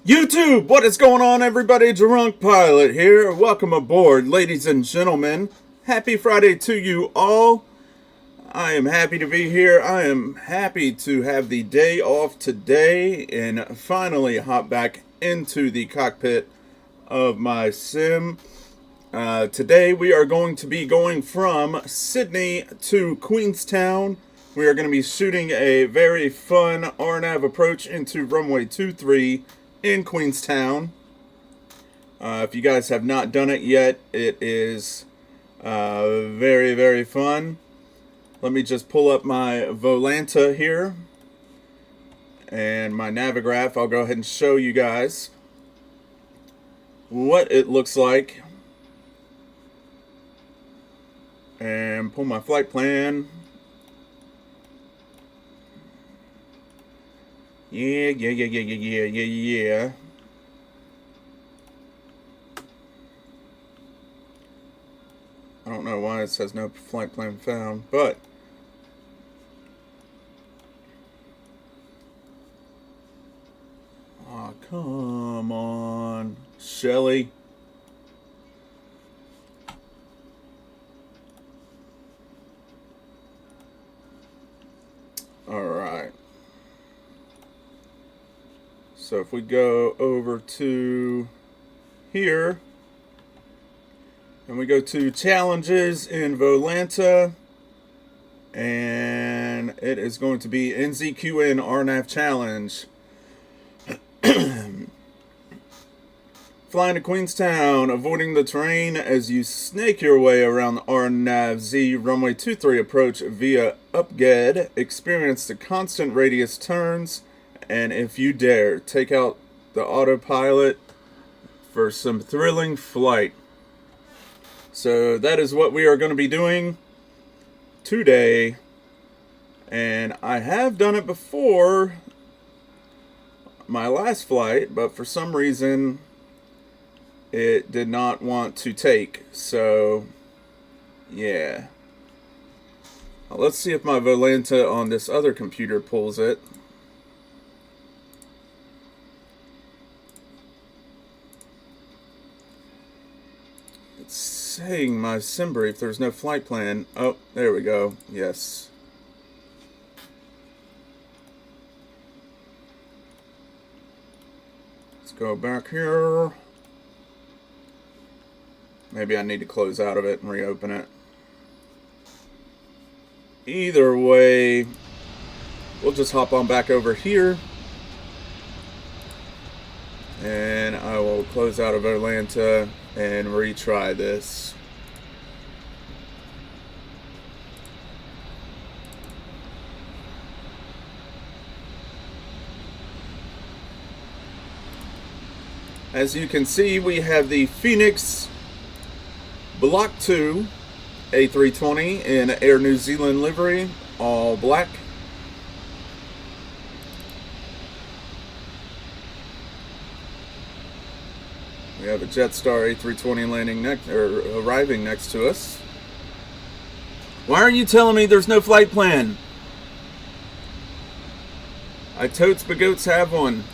YouTube, what is going on, everybody? Drunk Pilot here. Welcome aboard, ladies and gentlemen. Happy Friday to you all. I am happy to be here. I am happy to have the day off today and finally hop back into the cockpit of my sim. Today we are going to be going from Sydney to Queenstown. We are going to be shooting a very fun RNAV approach into runway 23 in Queenstown. If you guys have not done it yet, it is very, very fun. Let me just pull up my Volanta here and my Navigraph. I'll go ahead and show you guys what it looks like. And pull my flight plan. Yeah. I don't know why it says no flight plan found, but oh, come on, Shelly. All right. So if we go over to here, and we go to challenges in Volanta, and it is going to be NZQN RNAV challenge. Flying to Queenstown, avoiding the terrain as you snake your way around the RNAV Z runway 23 approach via upged. Experience the constant radius turns, and if you dare, take out the autopilot for some thrilling flight. So that is what we are going to be doing today. And I have done it before my last flight, but for some reason it did not want to take. So yeah. Now, let's see if my Volanta on this other computer pulls it. It's saying my sim brief, there's no flight plan. Oh, there we go. Yes. Let's go back here. Maybe I need to close out of it and reopen it. Either way, we'll just hop on back over here. And I will close out of Atlanta and retry this. As you can see, we have the Phoenix Block 2 A320 in Air New Zealand livery, all black. We have a Jetstar A320 arriving next to us. Why are you telling me there's no flight plan? I totes bagoats have one.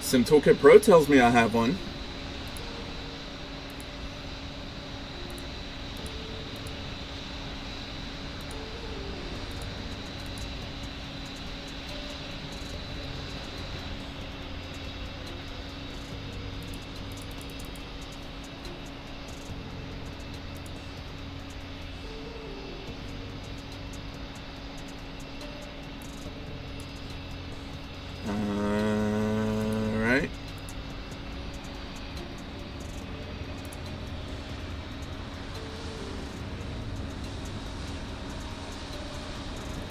Sim Toolkit Pro tells me I have one.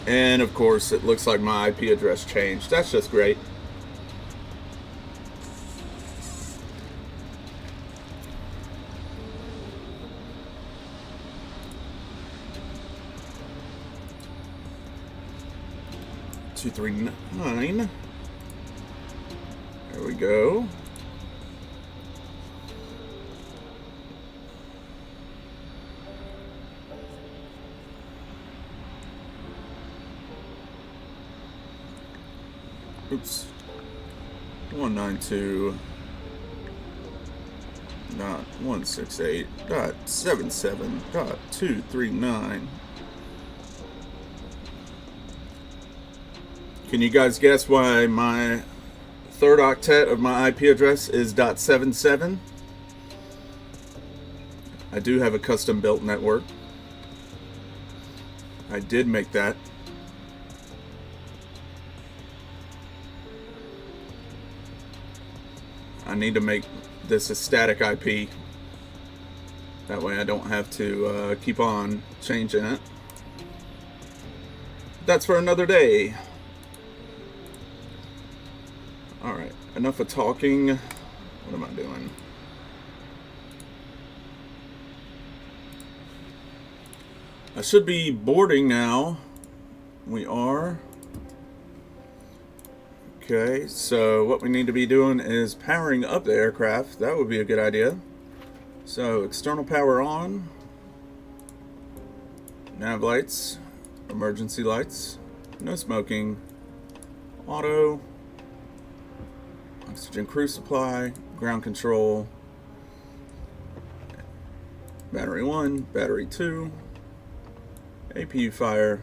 And of course, it looks like my IP address changed. That's just great. Two, 3, 9. There we go. Oops. 192.168.77.239. Can you guys guess why my third octet of my IP address is .77? I do have a custom built network. I did make that. I need to make this a static IP. That way I don't have to keep on changing it. That's for another day. Alright, enough of talking. What am I doing? I should be boarding now. We are. Okay, so what we need to be doing is powering up the aircraft. That would be a good idea. So, external power on. Nav lights. Emergency lights. No smoking. Auto. Oxygen crew supply. Ground control. Battery 1. Battery 2. APU fire.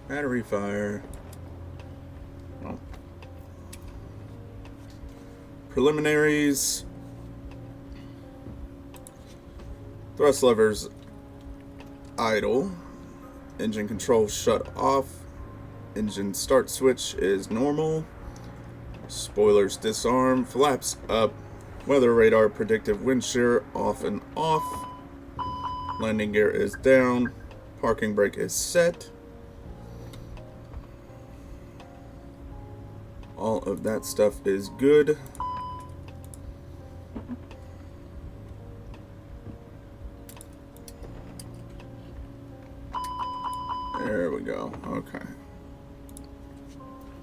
Battery fire. Oh. Preliminaries. Thrust levers idle. Engine control shut off. Engine start switch is normal. Spoilers disarm. Flaps up. Weather radar predictive wind shear off and off. Landing gear is down. Parking brake is set. All of that stuff is good. There we go. Okay.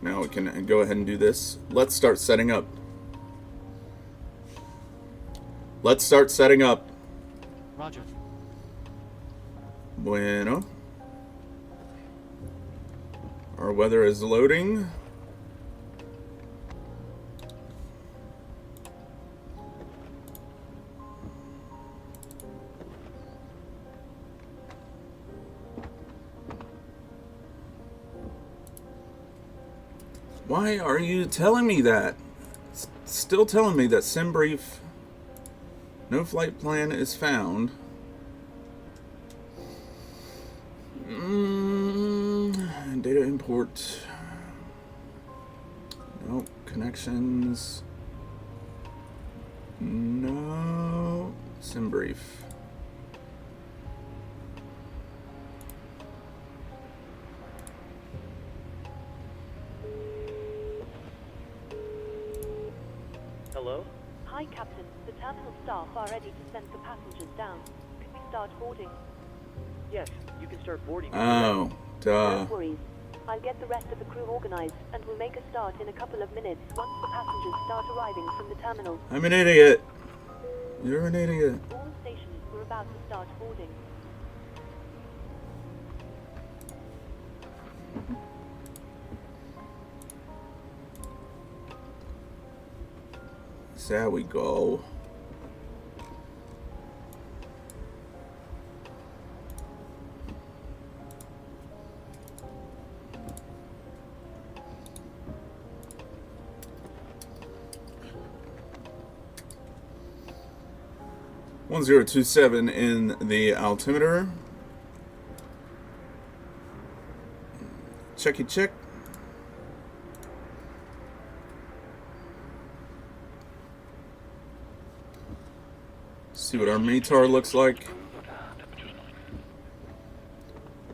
Now we can go ahead and do this. Let's start setting up. Let's start setting up. Roger. Bueno. Our weather is loading. Why are you telling me that? Still telling me that sim brief, no flight plan is found. Data import. No connections. No sim brief. Hello? Hi, Captain. The terminal staff are ready to send the passengers down. Can we start boarding? Yes, you can start boarding. Oh, duh. No worries. I'll get the rest of the crew organized, and we'll make a start in a couple of minutes once the passengers start arriving from the terminal. I'm an idiot. You're an idiot. All stations were about to start boarding. There we go. (1027) in the altimeter. Checky check. See what our METAR looks like.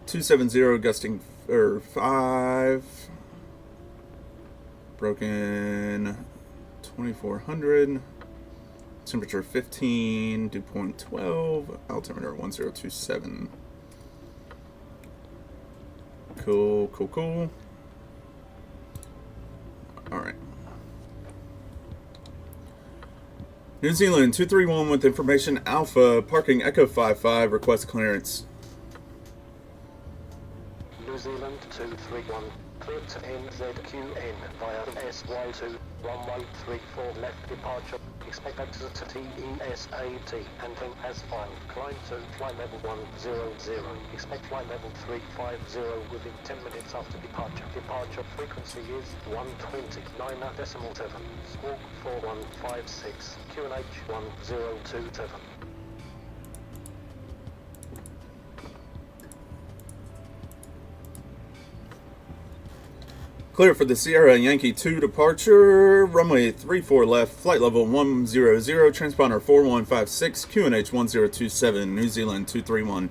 270 gusting 5. Broken 2400. Temperature 15. Dew point 12. Altimeter 1027. Cool, cool, cool. Alright. New Zealand 231 with information Alpha parking Echo 55 request clearance. New Zealand 231. Clear to NZQN via SY2. Runway 34 left departure. Expect access to TESAT. Handling as filed. Climb to flight level 100. Expect flight level 350 within 10 minutes after departure. Departure frequency is 129.7. Squawk 4156. QNH 1027. Clear for the Sierra Yankee 2 departure, runway 34 left, flight level 100, transponder 4156, QNH 1027, New Zealand 231.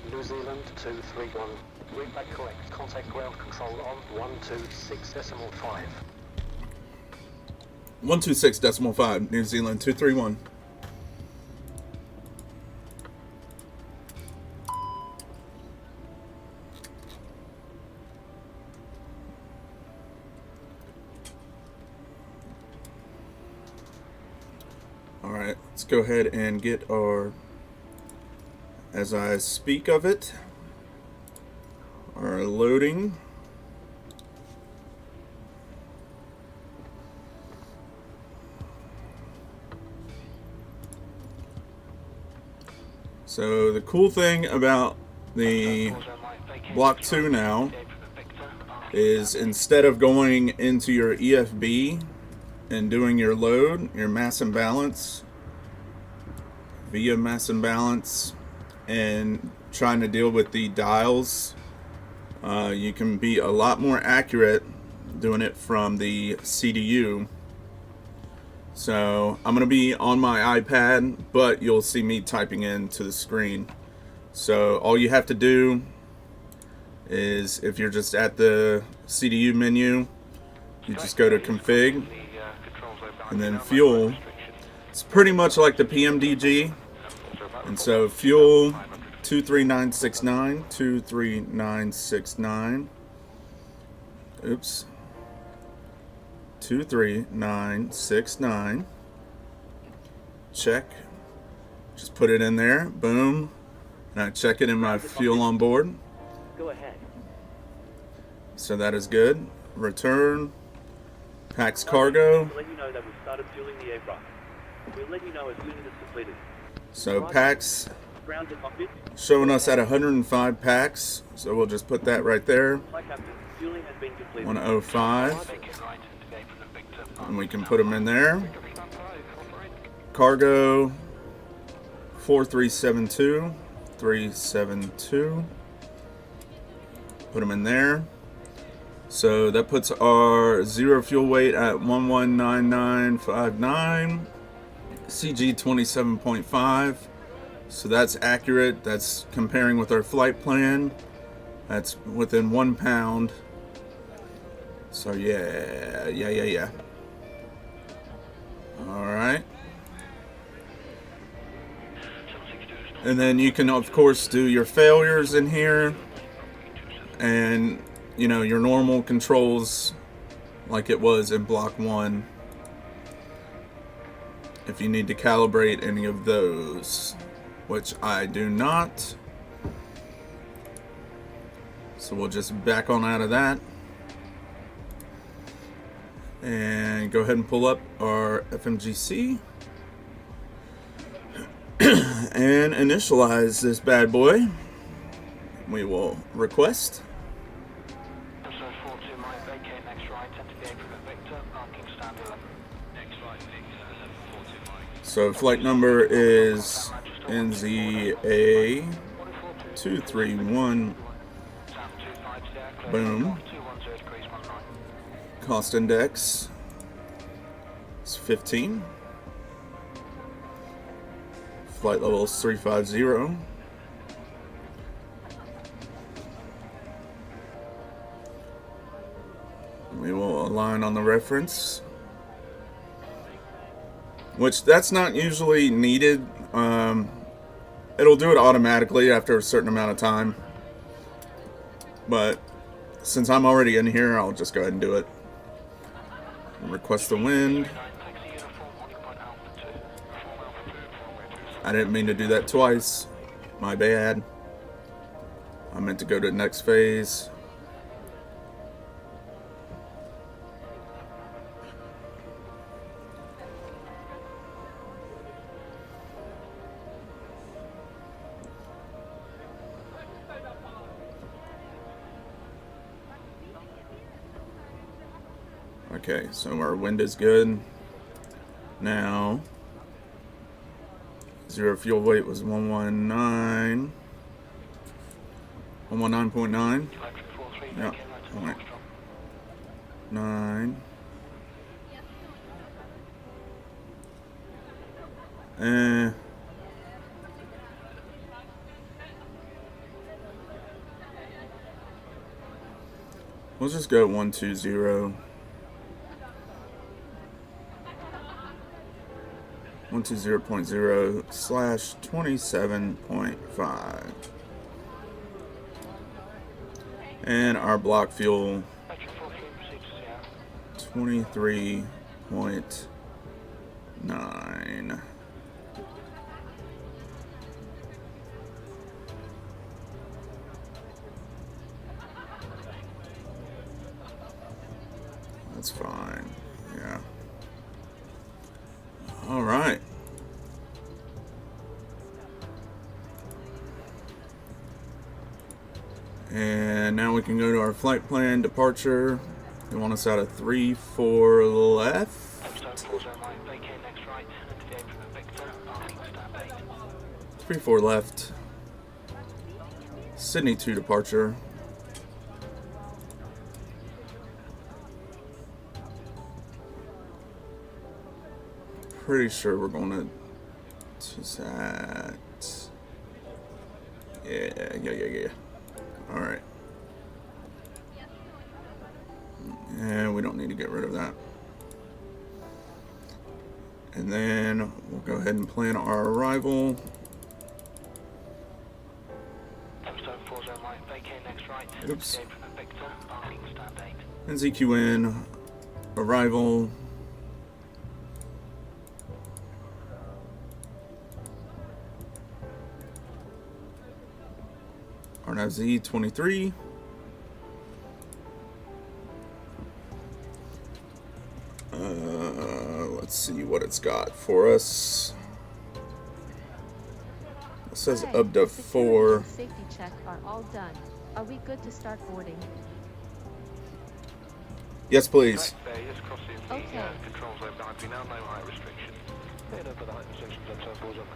New Zealand 231. Route back correct. Contact ground control on 126.5. 126.5, New Zealand 231. Alright, let's go ahead and get our, as I speak of it, our loading. So the cool thing about the Block 2 now is instead of going into your EFB and doing your load, your mass imbalance, via mass imbalance, and trying to deal with the dials, you can be a lot more accurate doing it from the CDU. So I'm going to be on my iPad, but you'll see me typing into the screen. So all you have to do is, if you're just at the CDU menu, you just go to config and then fuel. It's pretty much like the PMDG. And so fuel 23969, 23969. Oops. 23969. Check. Just put it in there. Boom. And I check it in my fuel on board. Go ahead. So that is good. Return. Pax cargo. To let you know that we've started fueling the aircraft. We'll let you know as soon as it's completed. So Pax Ground to cockpit. showing us at 105 Pax. So we'll just put that right there. Hi, Captain. Fueling has been completed. 105. And we can put them in there. Cargo 4372. 372. Put them in there. So that puts our zero fuel weight at 119959. CG 27.5. So that's accurate. That's comparing with our flight plan. That's within 1 pound. So yeah. Alright. And then you can of course do your failures in here. And you know, your normal controls like it was in Block 1. If you need to calibrate any of those, which I do not. So we'll just back on out of that. And go ahead and pull up our FMGC. And initialize this bad boy. We will request. So flight number is NZA 231. Boom. Cost index is 15. Flight level is 350. We will align on the reference, which that's not usually needed. It'll do it automatically after a certain amount of time, but since I'm already in here, I'll just go ahead and do it. Request the wind. I didn't mean to do that twice. My bad. I meant to go to the next phase. Okay, so our wind is good. Now, zero fuel weight was 119. 119.9. Yeah, 0.9. We'll just go 120. 120.0 slash 27.5. And our block fuel 23.9. That's fine. Yeah. All right. And now we can go to our flight plan departure. They want us out of 3-4 left. 3-4 left. Sydney 2 departure. Pretty sure we're going to that. Yeah. All right. And we don't need to get rid of that. And then we'll go ahead and plan our arrival. Oops. NZQN arrival. RNAV 23. Let's see what it's got for us. It says up to 4. Safety check are all done. Are we good to start boarding? Yes, please. Okay. Control zone boundary now, no height restriction. Head over the height restrictions on zone 4 zone.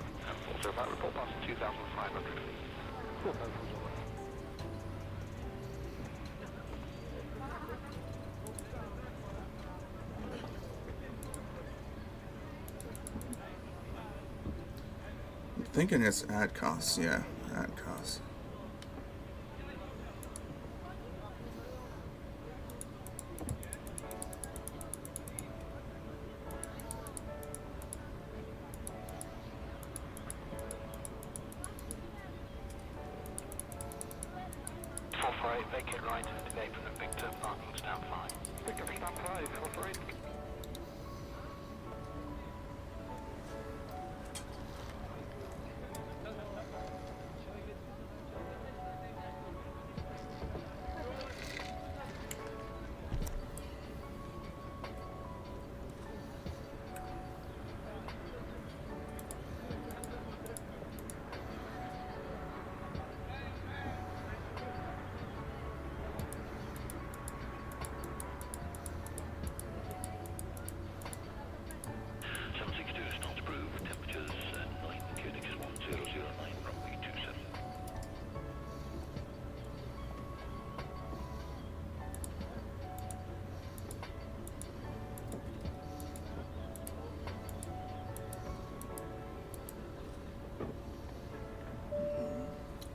Also, about report passing 2,500 feet. I'm thinking it's ad costs. Yeah, ad costs. Vacant right today from the Victor, parking stand 5. Victor, stand 5, operate.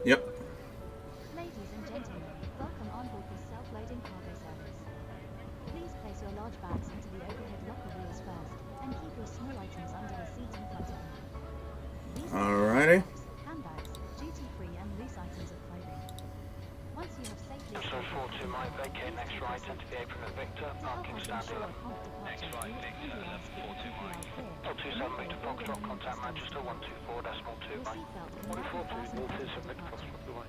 Yep. Ladies and gentlemen, welcome on board this self-loading cargo service. Please place your large bags into the overhead locker wheels first, and keep your small items under the seat in front of you. These Alrighty. handbags, duty-free and loose items of clothing. Once you have safely... So 42 might vacate next right into the apron of Victor, parking stand 11. Next right, Victor, 42 miles. 27 Victor Foxtrot, contact Manchester 124.2 right. 142 meters of Victor Foxtrot, right.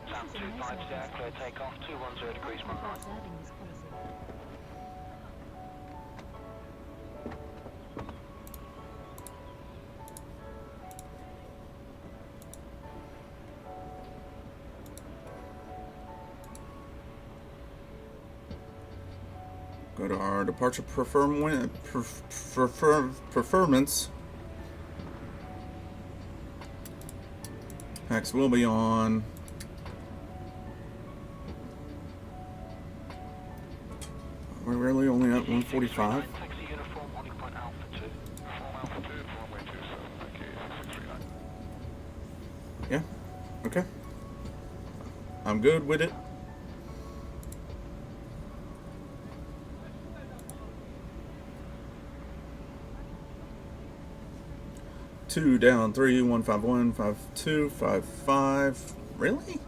This is a no smoking space. takeoff, 210 degrees Thank you for observing this policy. Go to our departure performance. Packs will be on. We're really only at 145. Taxi uniform, holding point Alpha 2. Alpha 2, runway 27, thank you, 639. Yeah. Okay. I'm good with it. Two down, 3, 151, 52, 55. Really?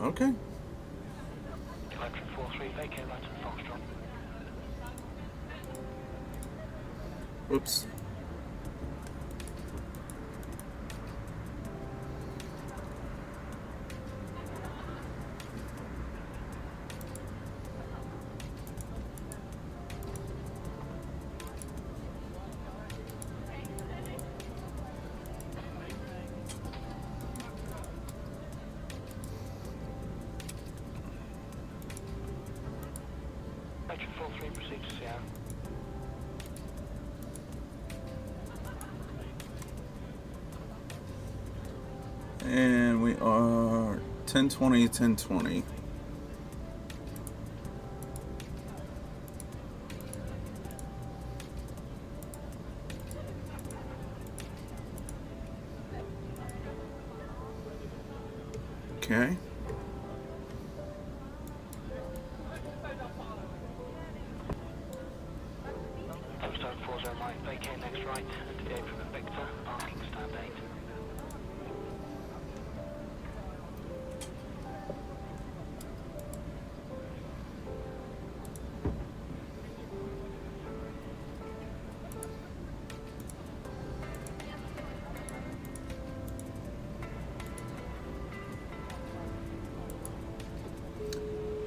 Okay. Electric 43, vacate right to Foxtrot. Oops. Electric 43, proceed to Sierra. And we are 1020, 1020. Okay. Tombstone 40 right, vacate next right, and to the apron of Victor, parking stand 8.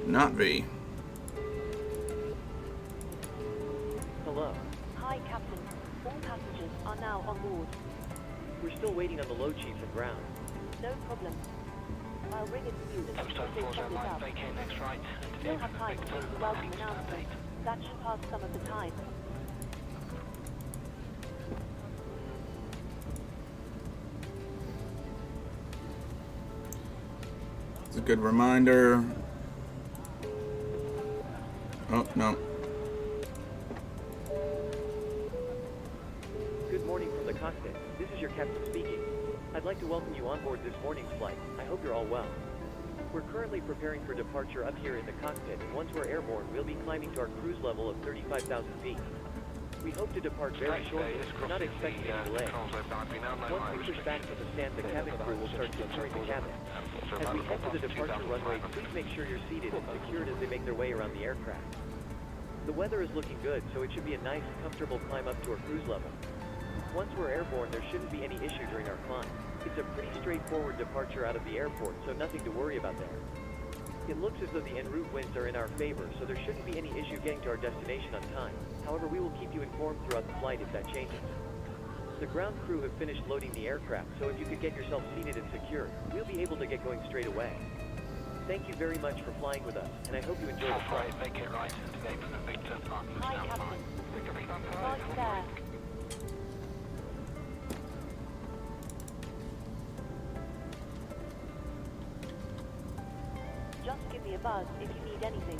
Not V. Hello. Hi, Captain. All passengers are now on board. We're still waiting on the load sheet from ground. No problem. I'll ring it to you as soon Tombstone as they 40 check it right, out. vacate next right, and to the You'll apron have of time to Victor, make the welcome parking stand 8. announcement. That should pass some of the time. It's a good reminder. Oh, no. Good morning from the cockpit. This is your captain speaking. I'd like to welcome you on board this morning's flight. I hope you're all well. We're currently preparing for departure up here in the cockpit, and once we're airborne, we'll be climbing to our cruise level of 35,000 feet. We hope to depart very shortly. We're not expecting any delay. Once we push back to the stand, the cabin crew will start securing the cabin. As we head to the departure runway, please make sure you're seated and secured as they make their way around the aircraft. The weather is looking good, so it should be a nice, comfortable climb up to our cruise level. Once we're airborne, there shouldn't be any issue during our climb. It's a pretty straightforward departure out of the airport, so nothing to worry about there. It looks as though the en route winds are in our favor, so there shouldn't be any issue getting to our destination on time. However, we will keep you informed throughout the flight if that changes. The ground crew have finished loading the aircraft, so if you could get yourself seated and secured, we'll be able to get going straight away. Thank you very much for flying with us, and I hope you enjoy the flight. Vacate right, and to the apron of Victor, parking Hi, stand 5. Captain. Right there. Just give me a buzz if you need anything.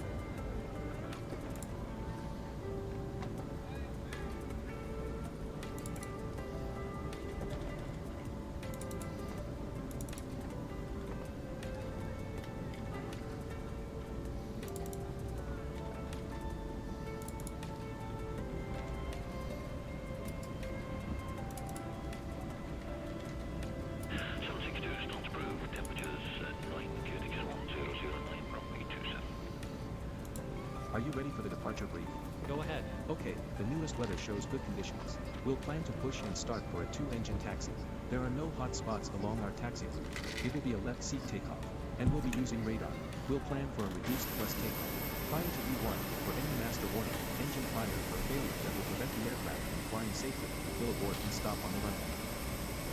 Are you ready for the departure brief? Go ahead. Okay, the newest weather shows good conditions. We'll plan to push and start for a 2-engine taxi. There are no hot spots along our taxi route. It will be a left seat takeoff, and we'll be using radar. We'll plan for a reduced thrust takeoff. Prior to V1, for any master warning, engine fire or failure that will prevent the aircraft from flying safely, we'll abort and stop on the runway.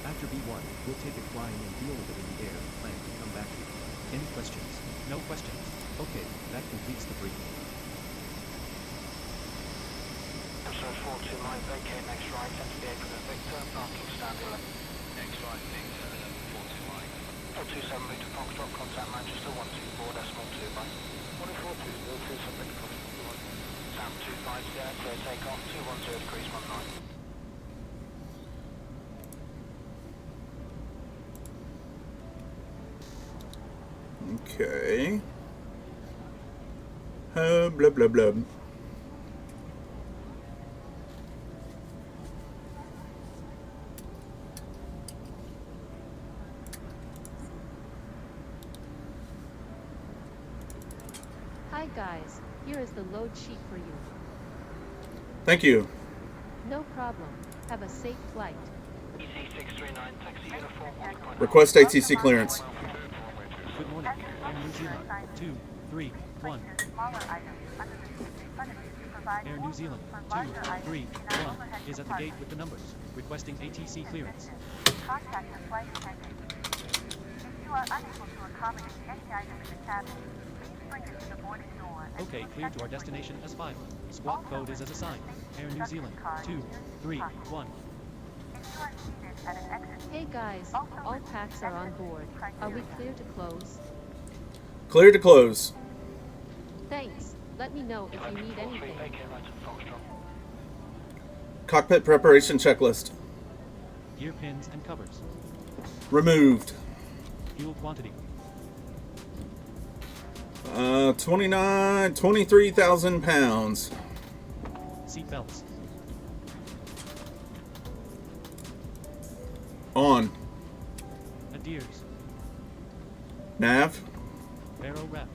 After V1, we'll take it flying and deal with it in the air and plan to come back to you. Any questions? No questions. Okay, that completes the brief. So 42 line, vacate next right, enter the apron of Victor, parking stand 11. Next right, Victor, 1142 Mike. 427 Victor Foxtrot, contact Manchester 124.2 by 142, 027 Victor Foxtrot. Sam 250, clear takeoff, 210 degrees 19. Okay. Blah blah blah. Hi guys, here is the load sheet for you. Thank you. No problem. Have a safe flight. EC639, taxi uniform 1.9. Request ATC clearance. Good morning. Air New Zealand 231. Air New Zealand 231 is at the gate with the numbers, requesting ATC clearance. Contact the flight attendant. If you are unable to accommodate any item in the cabin, please bring it to the boarding door. Okay, clear to our destination as 5. Squawk code is as assigned. Air New Zealand 231. Hey guys, all packs are on board. Are we clear to close? Clear to close. Thanks. Let me know if you need anything. Cockpit preparation checklist. Gear pins and covers. Removed. Fuel quantity. 23,000 pounds. Seat belts. On. Adheres. Nav. Aero rep.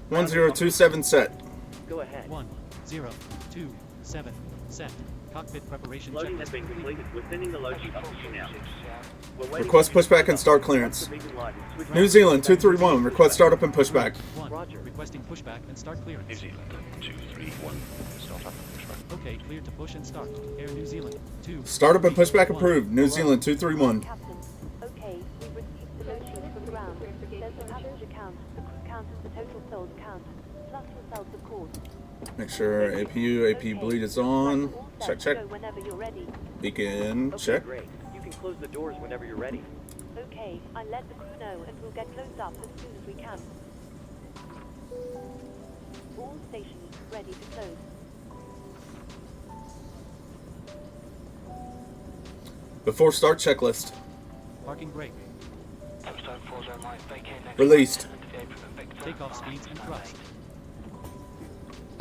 1027 set. Go ahead. 1027 set. Cockpit preparation Loading checklist has been completed. completed. We're sending the load sheet up to you now. We're waiting Request for pushback and start clearance. the reason light is switched New Zealand 231. Request startup and pushback. 1. Roger. Requesting pushback and start clearance. New Zealand 231. Start up and pushback. Okay, clear to push and start. Air New Zealand 2. Startup and pushback approved. New Zealand 231. Captain. Okay, we've received the load sheet from ground. There's the passenger count, the crew count, and the total sold count. Plus yourselves, of course. Make sure APU, AP bleed is on. All set. Check, check. Go whenever you're ready. Beacon, Okay, check. great. You can close the doors whenever you're ready. Okay, I'll let the crew know and we'll get closed up as soon as we can. All stations ready to close. Before start checklist. Parking brake. Touchdown 409, vacate next Released. right, enter the apron of Victor. Takeoff speeds and thrust.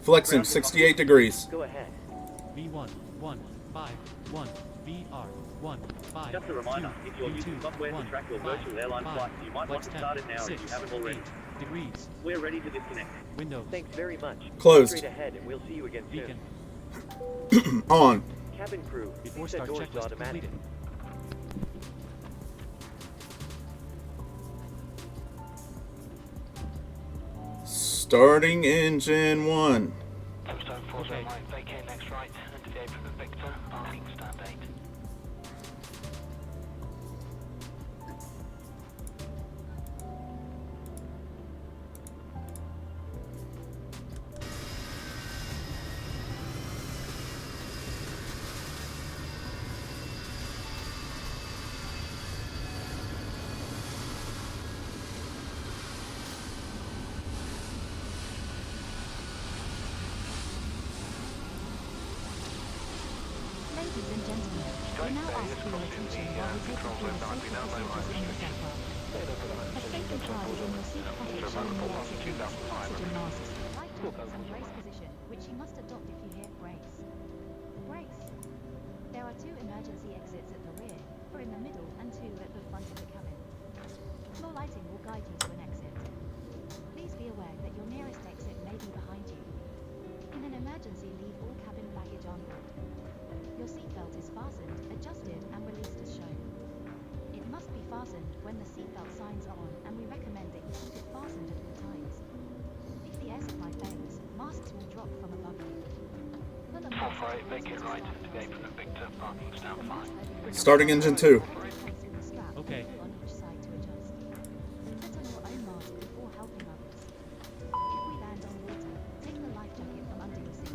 Flexing 68 degrees. Go ahead. V1 151 VR 1 5 Just a reminder, if you're using software to track your virtual airline flights, you might want to start it now if you haven't already. 8 degrees. We're ready to disconnect. Windows. Thanks very much. Closed. Straight ahead, and we'll see you again soon. Beacon. On. Cabin crew, Before set start doors to checklist automatic. completed. Starting engine 1. Touchdown 409, vacate next right, enter the apron of Victor, parking stand 8. Ladies and gentlemen, we now ask for your attention while we take you through the safety procedures in this aircraft. A safety card is in your seat pocket showing the exit routes, oxygen masks, light jackets and brace position, which you must adopt if you hear brace. Brace. There are 2 emergency exits at the rear, 4 in the middle and 2 at the front of the cabin. Floor lighting will guide you to an exit. Please be aware that your nearest exit may be behind you. emergency leave all cabin baggage on board. Your seatbelt is fastened, adjusted, and released as shown. It must be fastened when the seatbelt signs are on, and we recommend that you keep it fastened at all times. If the air supply fails, masks will drop from above you. Pull the mask Right, towards make you it to right start to the gate closing. from the Victor, parking stand 5. Starting engine 2. Okay. On each side to adjust. Put on your own mask before helping others. If we land on water, take the life jacket from under your seat.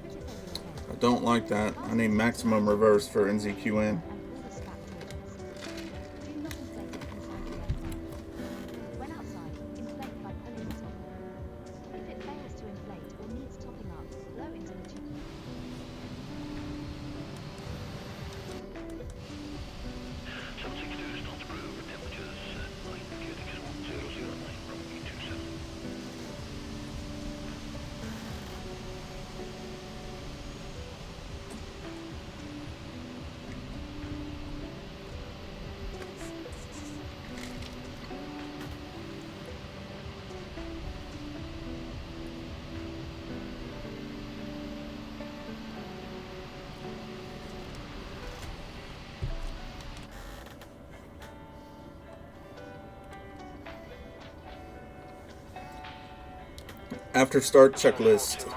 Put it over your head. I don't like that. I need maximum reverse for NZQN. And pull the strap towards us. Do not inflate it inside the aircraft. When outside, inflate by pulling the top off. If it fails to inflate or needs topping up, blow into the tube. After start checklist.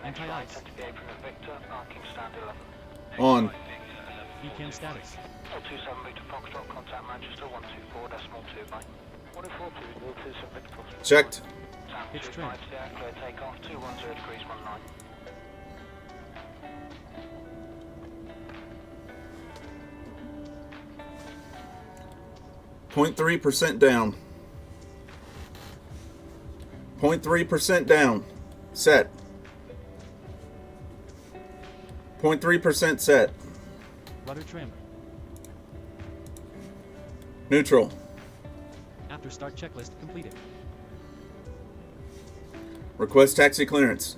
Anti-ice. On. ECAM status. 27 Victor Foxtrot, contact Manchester 124.2 by 142 Victor Foxtrot. Checked. Pitch trim. Clear takeoff 210 degrees 19. 0.3% down. 0.3% down. Set. 0.3% set. Rudder trim. Neutral. After start checklist completed. Request taxi clearance.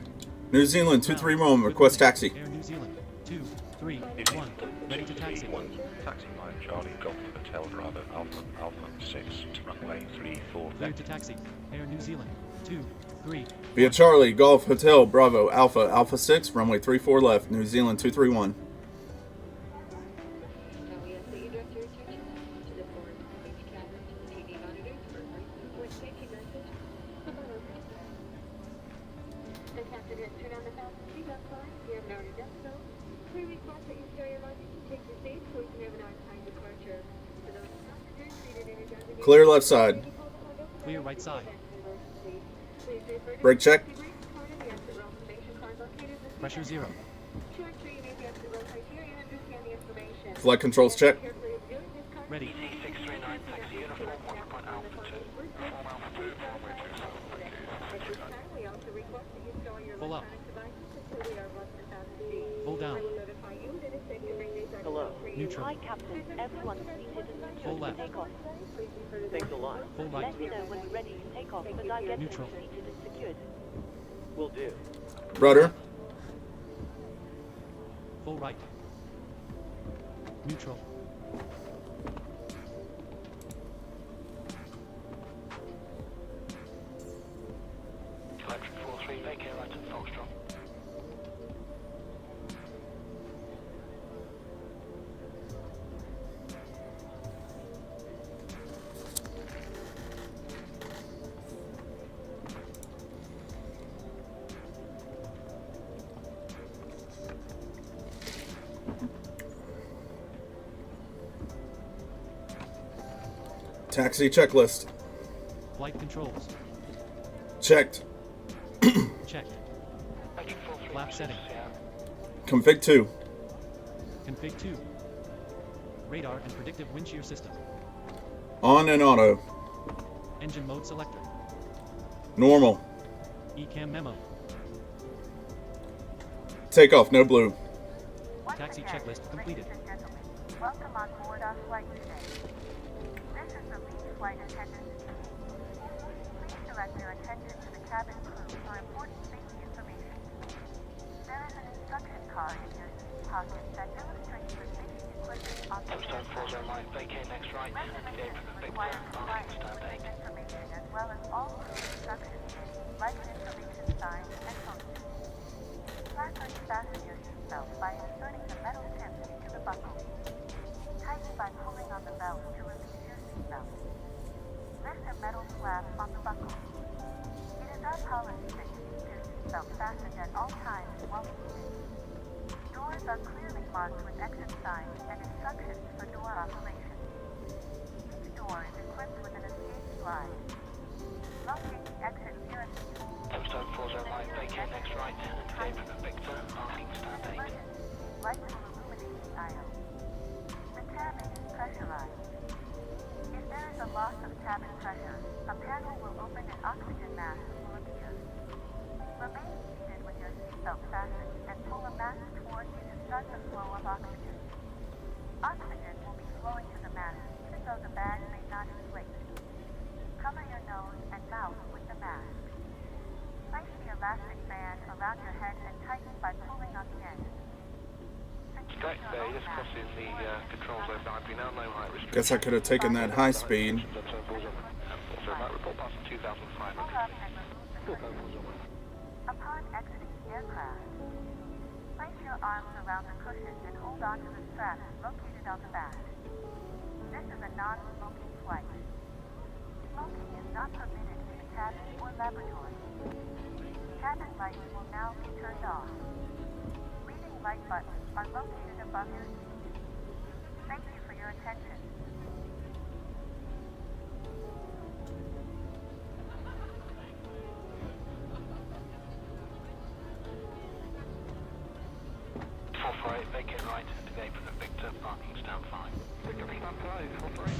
New Zealand 231. Request taxi. Air New Zealand 2, 3, 1. Ready to taxi. Taxi line Charlie Golf Hotel Bravo Alpha 6 to runway 34 Clear to taxi. Air New Zealand 2, 3. Via Charlie Golf Hotel Bravo Alpha 6. Runway 34 left. New Zealand 231. Clear left side. Clear right side. Brake check. Pressure 0. Flight controls check. Ready. Full up. Full down. Hello. Neutral. Hi, Captain. Everyone seated and Full to left. take off. Thanks a lot. Full right. Let me know when you're ready to take off, but I get Neutral. seated and secured. Will do. Rudder. Full right. Neutral. Electric 43, vacate right to Foxtrot. Taxi checklist. Flight controls. Checked. Checked. Flap setting. Config 2. Config 2. Radar and predictive wind shear system. On and auto. Engine mode selector. Normal. ECAM memo. Takeoff, no blue. Taxi checklist completed. Ladies and gentlemen, welcome on board our flight today. This is the lead flight attendant speaking. Please direct your attention to the cabin crew for important safety information. There is an instruction card in your seat pocket that illustrates the safety equipment on the Touchdown 40 line, vacate next right, navigate from the Victor, requires parking providing stand 8. information as well as all crew instructions, like an information sign and phone. Carefully fasten your seatbelt by inserting the metal tips into the buckle. Tighten by pulling on the belt to release your seatbelt. Lift the metal flap on the buckle. It is our policy that you keep your seatbelt fastened at all times while seated. Doors are clearly marked with exit signs and instructions for door operation. Each door is equipped with an escape slide. Locate the exit nearest you. Tombstone 409, vacate next right, and today from the Victor, parking stand 8. Lights will illuminate the aisle. The cabin is pressurized. If there is a loss of cabin pressure, a panel will open and oxygen mask will appear. Remain seated with your seatbelt fastened and pull a mask toward you to start the flow of oxygen. Oxygen will be flowing to the mask even though the bag may not inflate. Cover your nose and mouth with the mask. Place the elastic band around your head and tighten by pulling on the end. Straight there, just crossing the control zone boundary now, no height restriction. Guess I could have taken that high speed. So might report past 2,500. Upon exiting the aircraft, place your arms around the cushion and hold on to the straps located on the back. This is a non-smoking flight. Smoking is not permitted in the cabin or laboratory. Cabin lights will now be turned off. Reading light buttons are located above your seat. Thank you for your attention. Vacate right, today from the Victor, parking stand 5. Victor, stand 5, 448.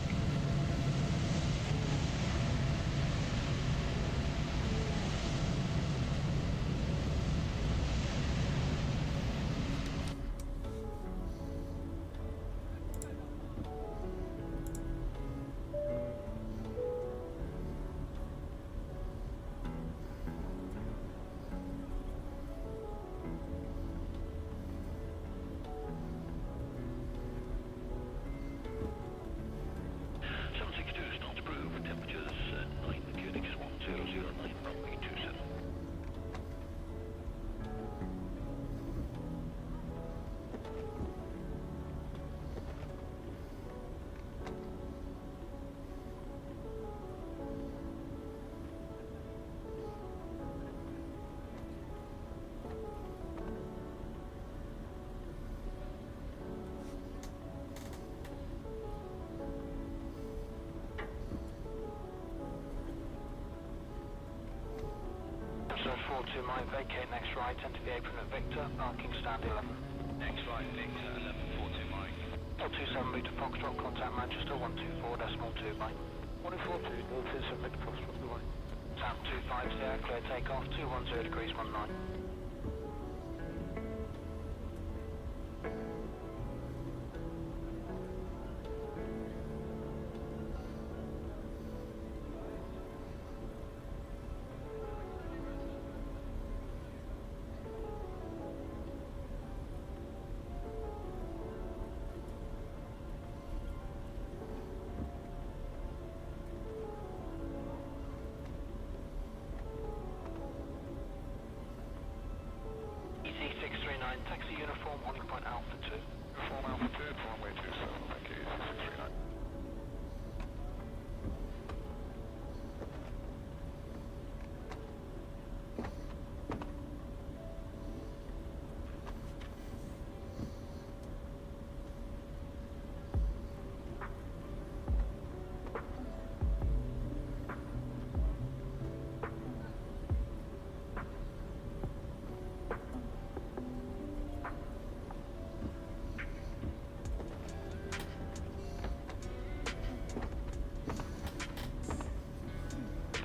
So 42 mile, vacate next right, enter the apron at Victor, parking stand 11. Next right, Victor, 11, 42 mile. 427 meter Foxtrot, contact Manchester, 124.2 by. 142, 027 meter Foxtrot, the line. Tap 25 there, clear takeoff, 210 degrees 19. Taxi uniform, on point Alpha 2. Uniform Alpha 2, runway 27, thank you, 639.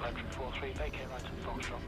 Electric 43, vacate right to Foxtrot.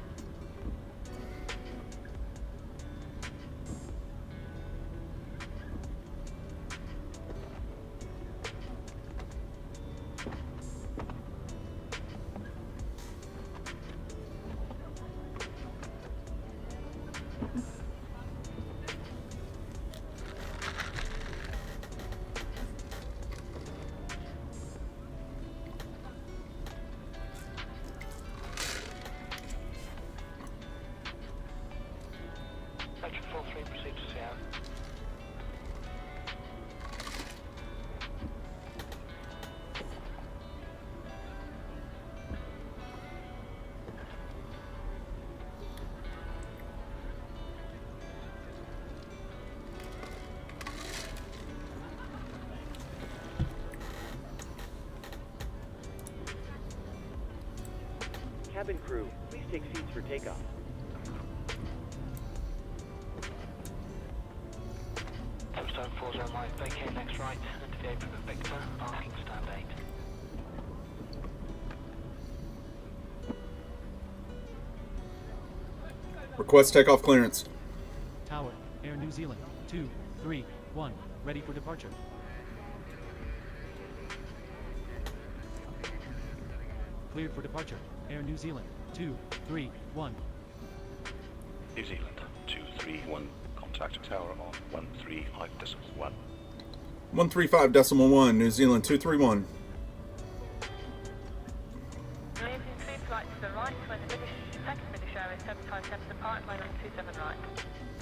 Cabin crew, please take seats for takeoff. Tombstone 40 Mike, vacate next right, and to the apron of Victor, parking stand 8. Request takeoff clearance. Tower, Air New Zealand, 2, 3, 1, ready for departure. Cleared for departure, Air New Zealand, 2, 3, 1. New Zealand, 231, contact tower on 135.1. 135.1, New Zealand 231. Leaving 3 flights to the right when the second British Airways 757 depart, line up 27 right.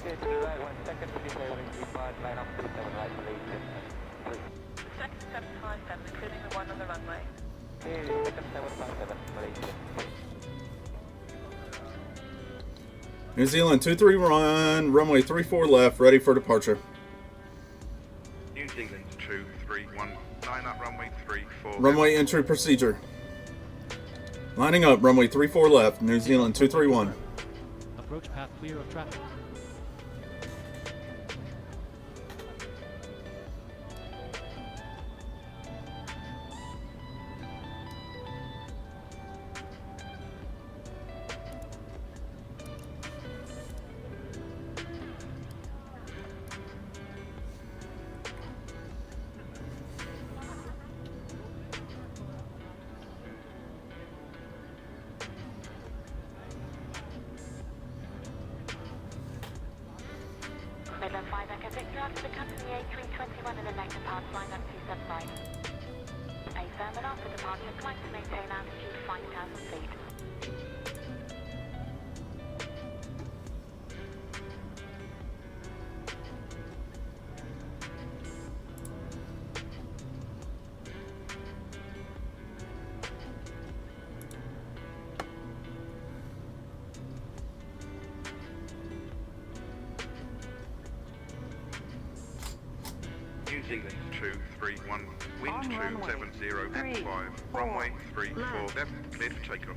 Okay, to the right, 1 second British Airways depart, line up 27 right, Malaysia. The second 757, including the one on the runway. Okay, second 757, Malaysia. New Zealand 231, runway 34 left, ready for departure. New Zealand 231, line up runway 34. Runway entry procedure. Lining up, runway 34 left, New Zealand 231. Approach path clear of traffic. Midland 5 Echo Victor after the company A321 in the next depart, line up 275. A firm and after departure, climb to maintain altitude 5,000 feet. New Zealand 231, wind 270 F5, runway 34 left, cleared for takeoff.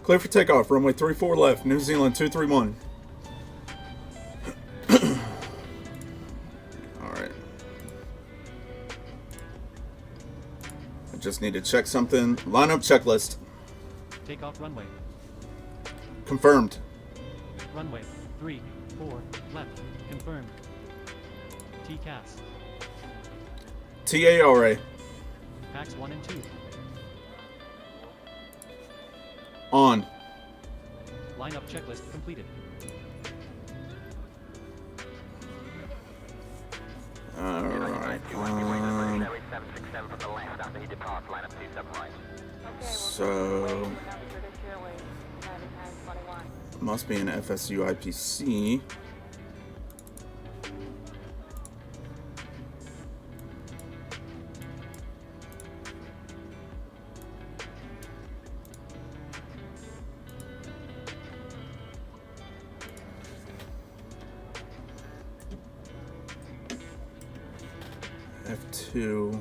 Clear for takeoff, runway 34 left, New Zealand 231. Alright. I just need to check something. Lineup checklist. Takeoff runway. Confirmed. Runway, 3, 4, left, confirmed. TCAS. TARA. Packs 1 and 2. On. Lineup checklist completed. Alright. So must be an FSU IPC. F2.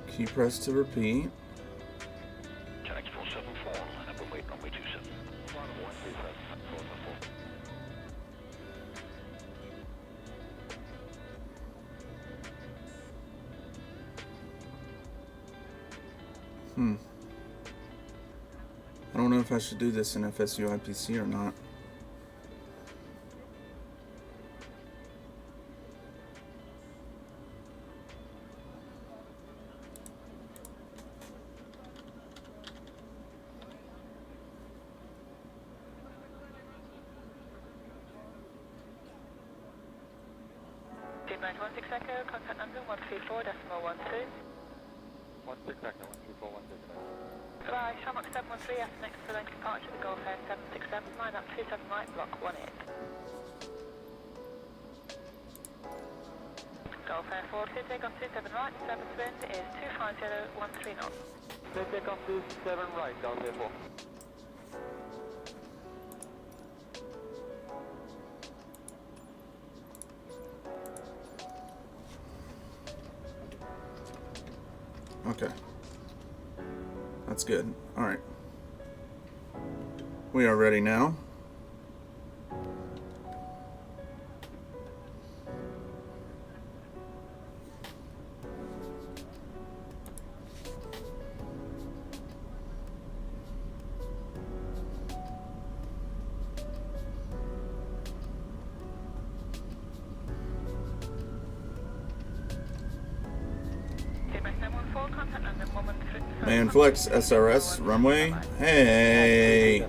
Key press to repeat. Connect 474, line up and wait runway 27. I don't know if I should do this in FSU IPC or not. Deadline 16 Echo, contact number 134.12. 16 Echo, 134.12. Fly, Shamrock 713 after next for length departure to Gulf Air 767, line up 27 right, block 18. Gulf Air 40, take off 27 right, service wind is 25013 knots. Take off 27 right, down there 4. Okay. That's good. Alright. We are ready now. Manflex SRS runway. Hey.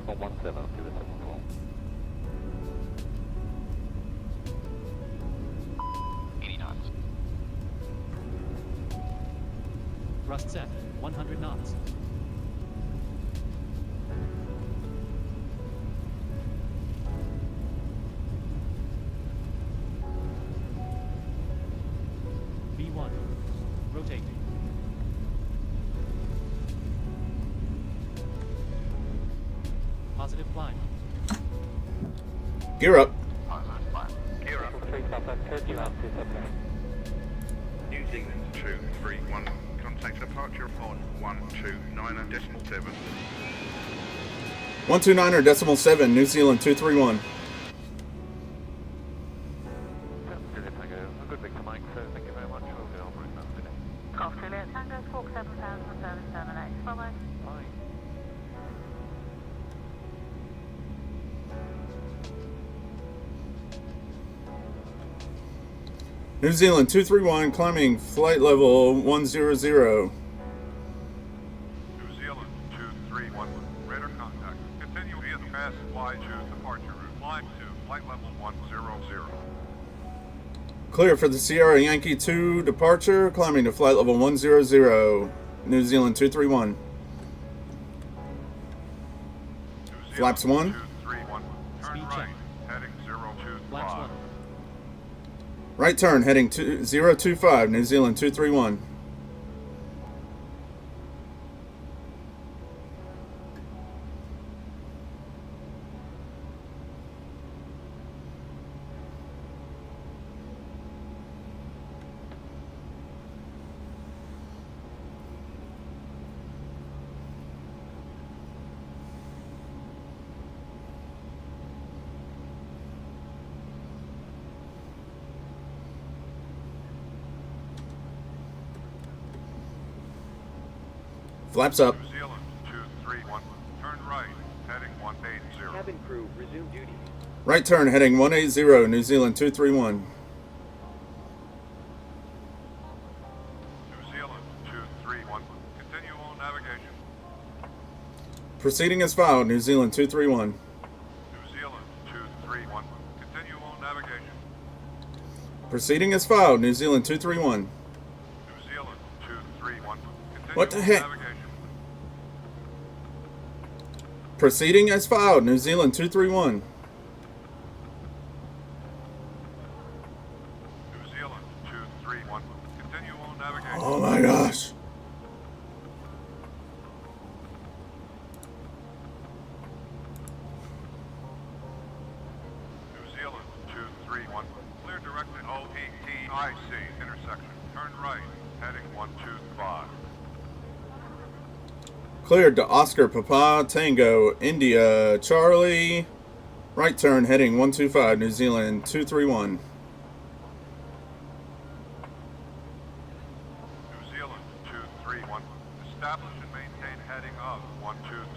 Thrust set, 100 knots. B1. Rotate. Positive climb. Gear up. Gear up. New Zealand 231. Contact departure on 129.7. 129.7, New Zealand 231. Australia, Tango 47,078. Follow. New Zealand 231, climbing flight level 100. New Zealand 231, radar contact. Continue via the fast fly to departure route. Climb to flight level 100. Clear for the Sierra Yankee 2 departure, climbing to flight level 100. New Zealand 231. Flaps 1. 231, turn Speed right, check. heading 025. Flaps 1. Right turn, heading 025, New Zealand 231. Flaps up. New Zealand 231, turn right, heading 180. Cabin crew, resume duty. Right turn, heading 180, New Zealand 231. New Zealand 231, continue on navigation. Proceeding as filed, New Zealand 231. New Zealand 231, continue on navigation. Proceeding as filed, New Zealand 231. New Zealand 231, continue What the on heck? navigation. Proceeding as filed, New Zealand 231. New Zealand 231, continue on navigation. Oh my gosh. New Zealand 231, clear direct at OPTIC intersection. Turn right, heading 125. Cleared to Oscar Papa Tango India Charlie. Right turn heading 125, New Zealand 231. New Zealand 231, establish and maintain heading of 120.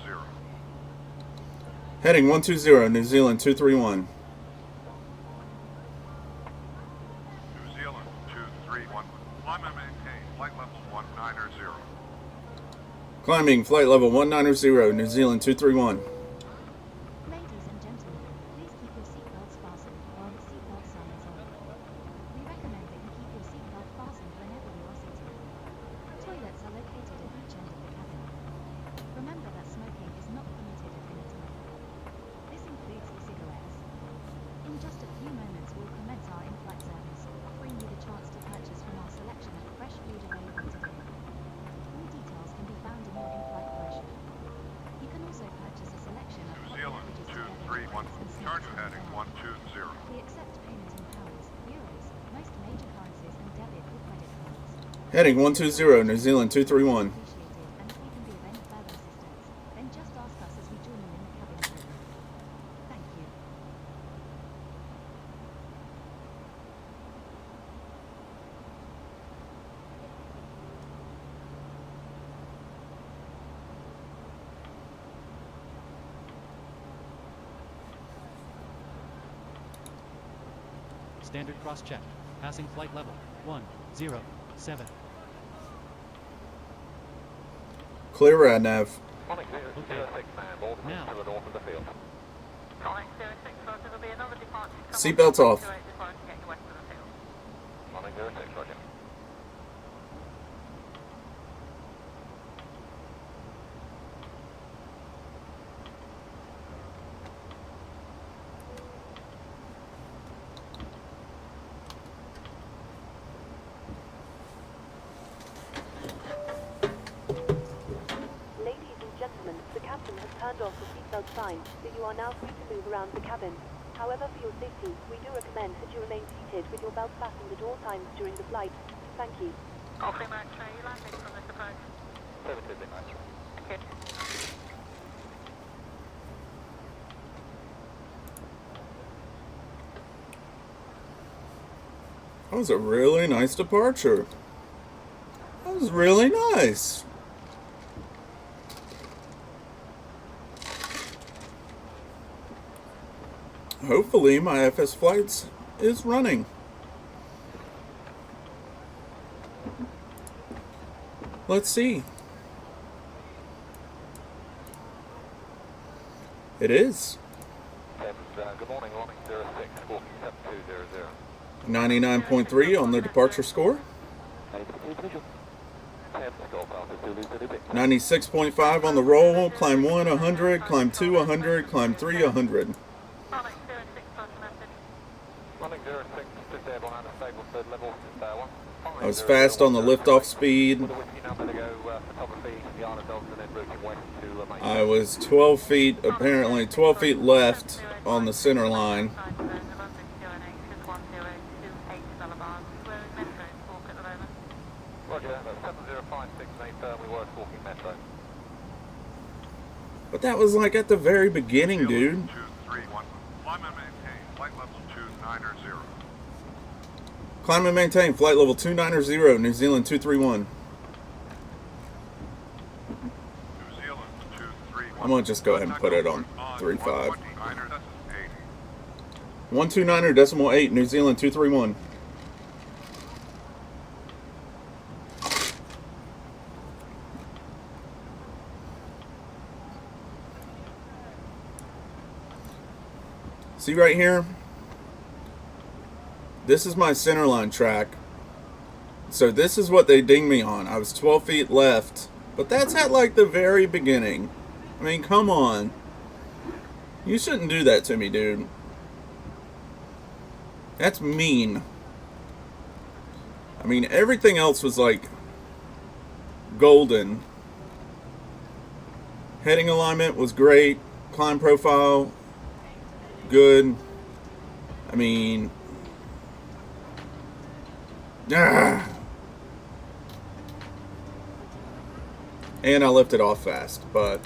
Heading 120, New Zealand 231. New Zealand 231, climb and maintain flight level 190. Climbing flight level 190, New Zealand 231. Ladies and gentlemen, please keep your seatbelts fastened while the seatbelt sign is on. We recommend that you keep your seatbelt fastened whenever you are seated. Toilets are located at each end of the cabin. Remember that smoking is not permitted at any time. This includes e-cigarettes. In just a few moments we'll commence our in-flight service, offering you the chance to purchase from our selection of fresh food available today. All details can be found in your in-flight brochure. You can also purchase a Heading 120, New Zealand 231. And if we can be of any further assistance, then just ask us as we join you in the cabin crew. Thank you. Standard cross-check. Passing flight level 107. Clear RNAV. Running 06 man, board Now. to the north of the field. Calling 06, so there will be another departure. Seatbelts off. Get you west of the field. Running 06, roger. Ladies and gentlemen, the captain has turned off the seatbelt sign, so you are now free to move around the cabin. However, for your safety, we do recommend that you remain seated with your belt fastened at all times during the flight. Thank you. Coffee match, are you landing from this approach? 72 big match. Thank you. That was a really nice departure. That was really nice. Hopefully my FS Flights is running. Let's see. It is. Good morning, running 06, walking 7200. 99.3 on the departure score. 96.5 on the roll. Climb 1, 100. Climb 2, 100. Climb 3, 100. Running 06, just airborne out of stable, third level, I was fast on the liftoff speed. I was 12 feet, apparently 12 feet left on the center line. Roger, that's 70568, we were talking metro. But that was like at the very beginning, dude. 231. Climb and maintain flight level 290. Climb and maintain flight level 290, New Zealand 231. New Zealand 231. I'm gonna just go ahead and put it on 35. 129er, 129.8, New Zealand 231. See right here? This is my centerline track. So this is what they dinged me on. I was 12 feet left. But that's at like the very beginning. I mean, come on. You shouldn't do that to me, dude. That's mean. I mean, everything else was like golden. Heading alignment was great. Climb profile, good. I mean, and I lifted off fast, but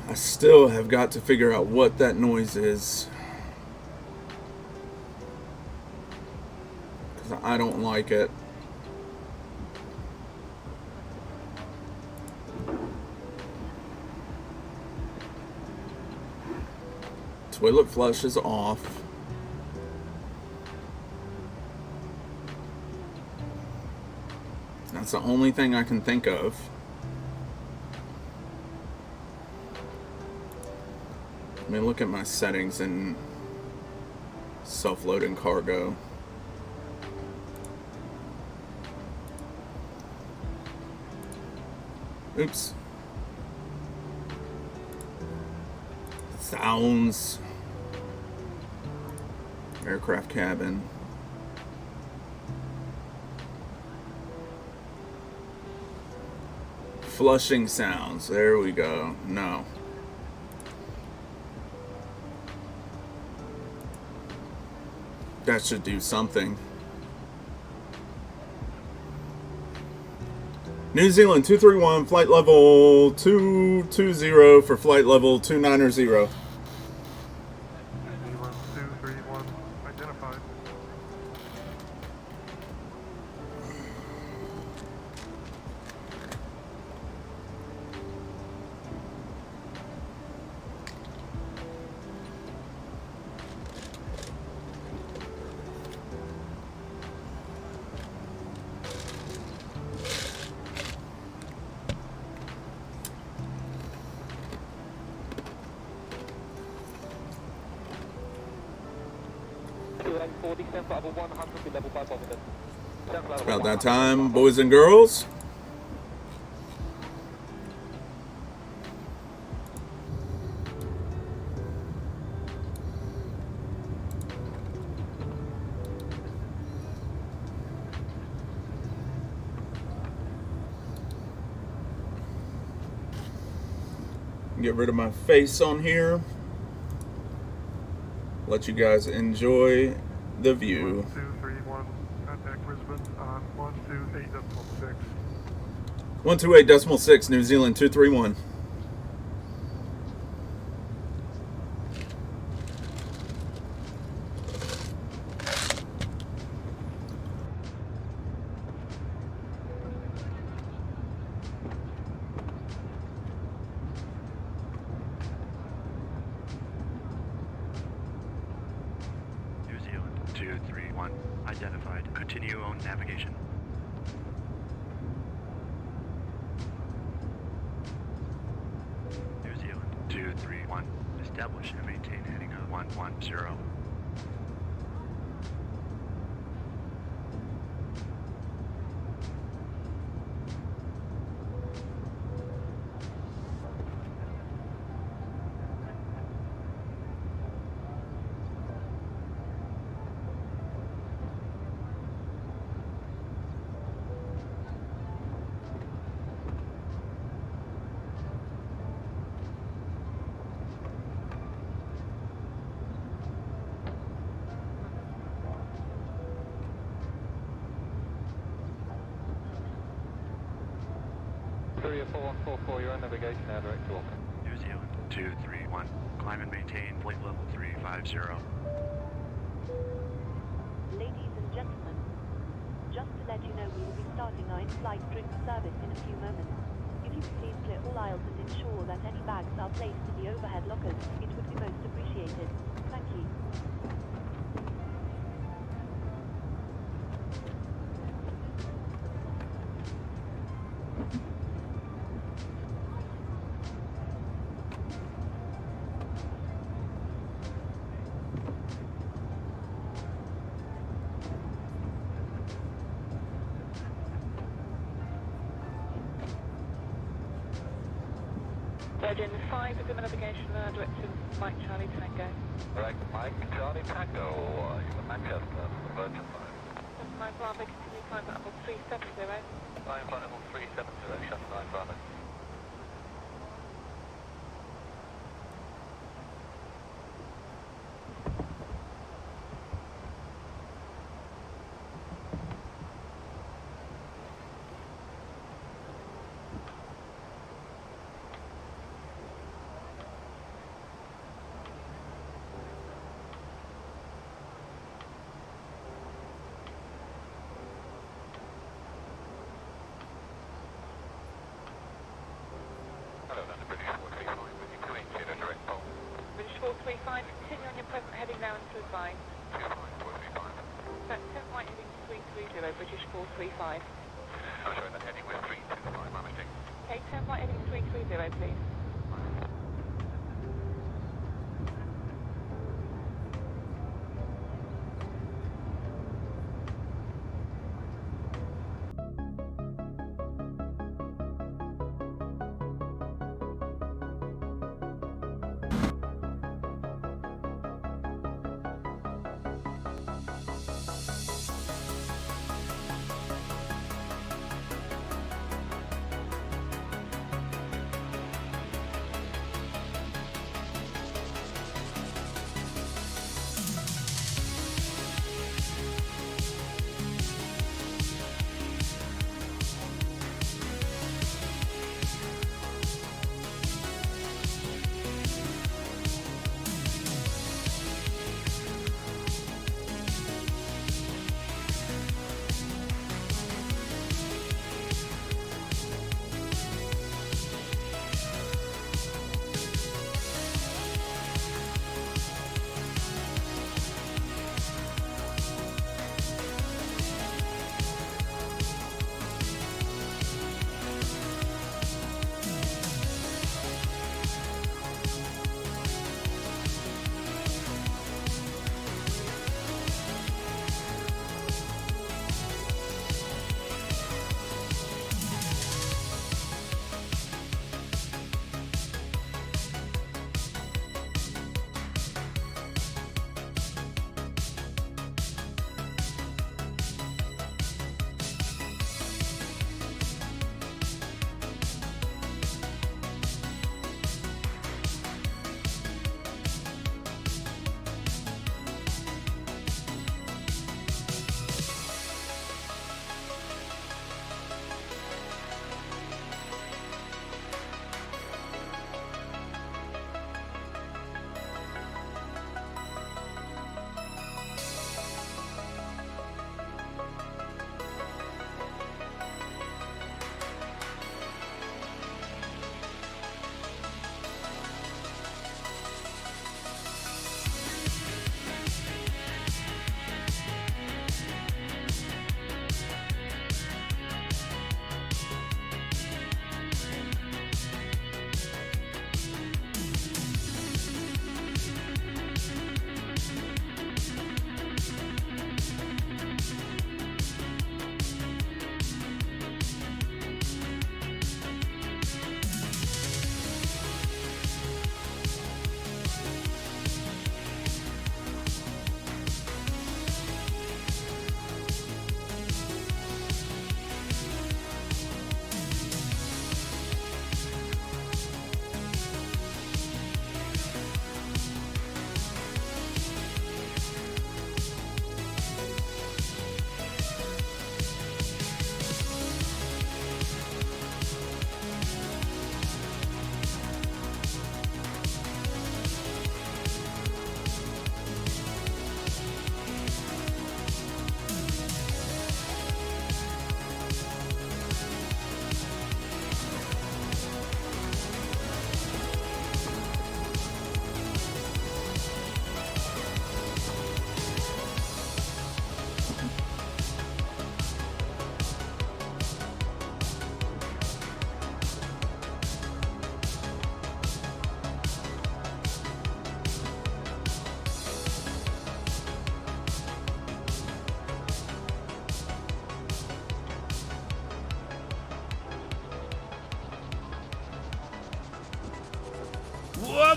I still have got to figure out what that noise is. Because I don't like it. Toilet flush is off. That's the only thing I can think of. Let me look at my settings and Self-loading cargo. Oops. Sounds. Aircraft cabin. Flushing sounds. There we go. No. That should do something. New Zealand 231, flight level 220 for flight level 290. New Zealand 231, identified. About that time, boys and girls. Get rid of my face on here. Let you guys enjoy the view. 231, contact Brisbane on 128.6. 128.6, New Zealand 231. New Zealand 231, identified. Continue on navigation. New Zealand 231, establish and maintain heading of 110. You're on navigation now, direct to Auckland. New Zealand 231, climb and maintain flight level 350. Ladies and gentlemen, just to let you know we will be starting our in-flight drinks service in a few moments. If you could please clear all aisles and ensure that any bags are placed in the overhead lockers, it would be most appreciated. Thank you. Virgin 5 is in navigation, direction Mike Charlie Tango. Correct, Mike Charlie Tango, you're Manchester, Virgin 5. 9 Bravo, continue climb at level 370. 9 flight level 370, shuttle 9 Bravo. British 435, continue on your present heading now and to advise. That's 10 right heading 330, British 435. I'm sorry, that heading was 325, managing. Okay, 10 right heading 330, please.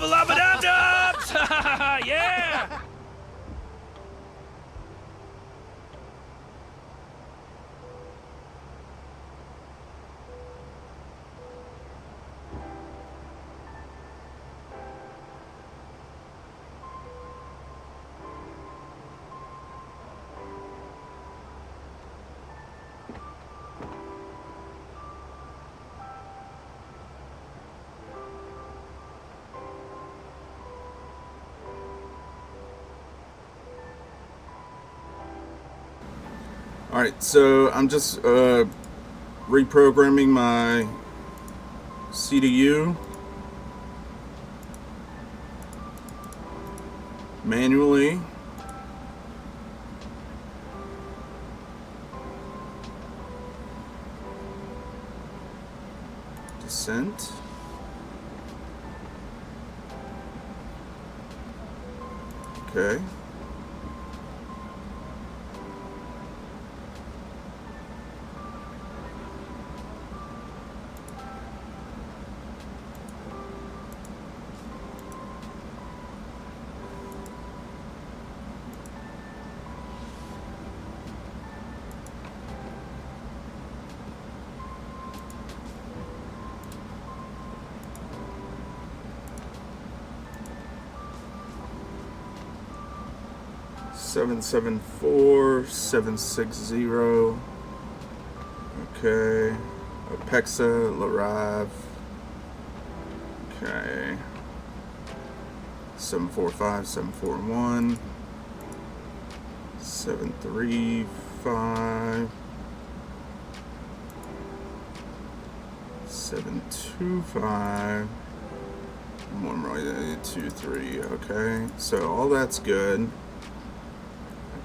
Lubba lubba dub dubs! Yeah! Alright, so I'm just reprogramming my CDU manually. Descent. Okay. Seven 760. Okay. Apexa, Larive. Okay. 745, 741. 735. 725. 1 right, 2, 3. Okay. So all that's good.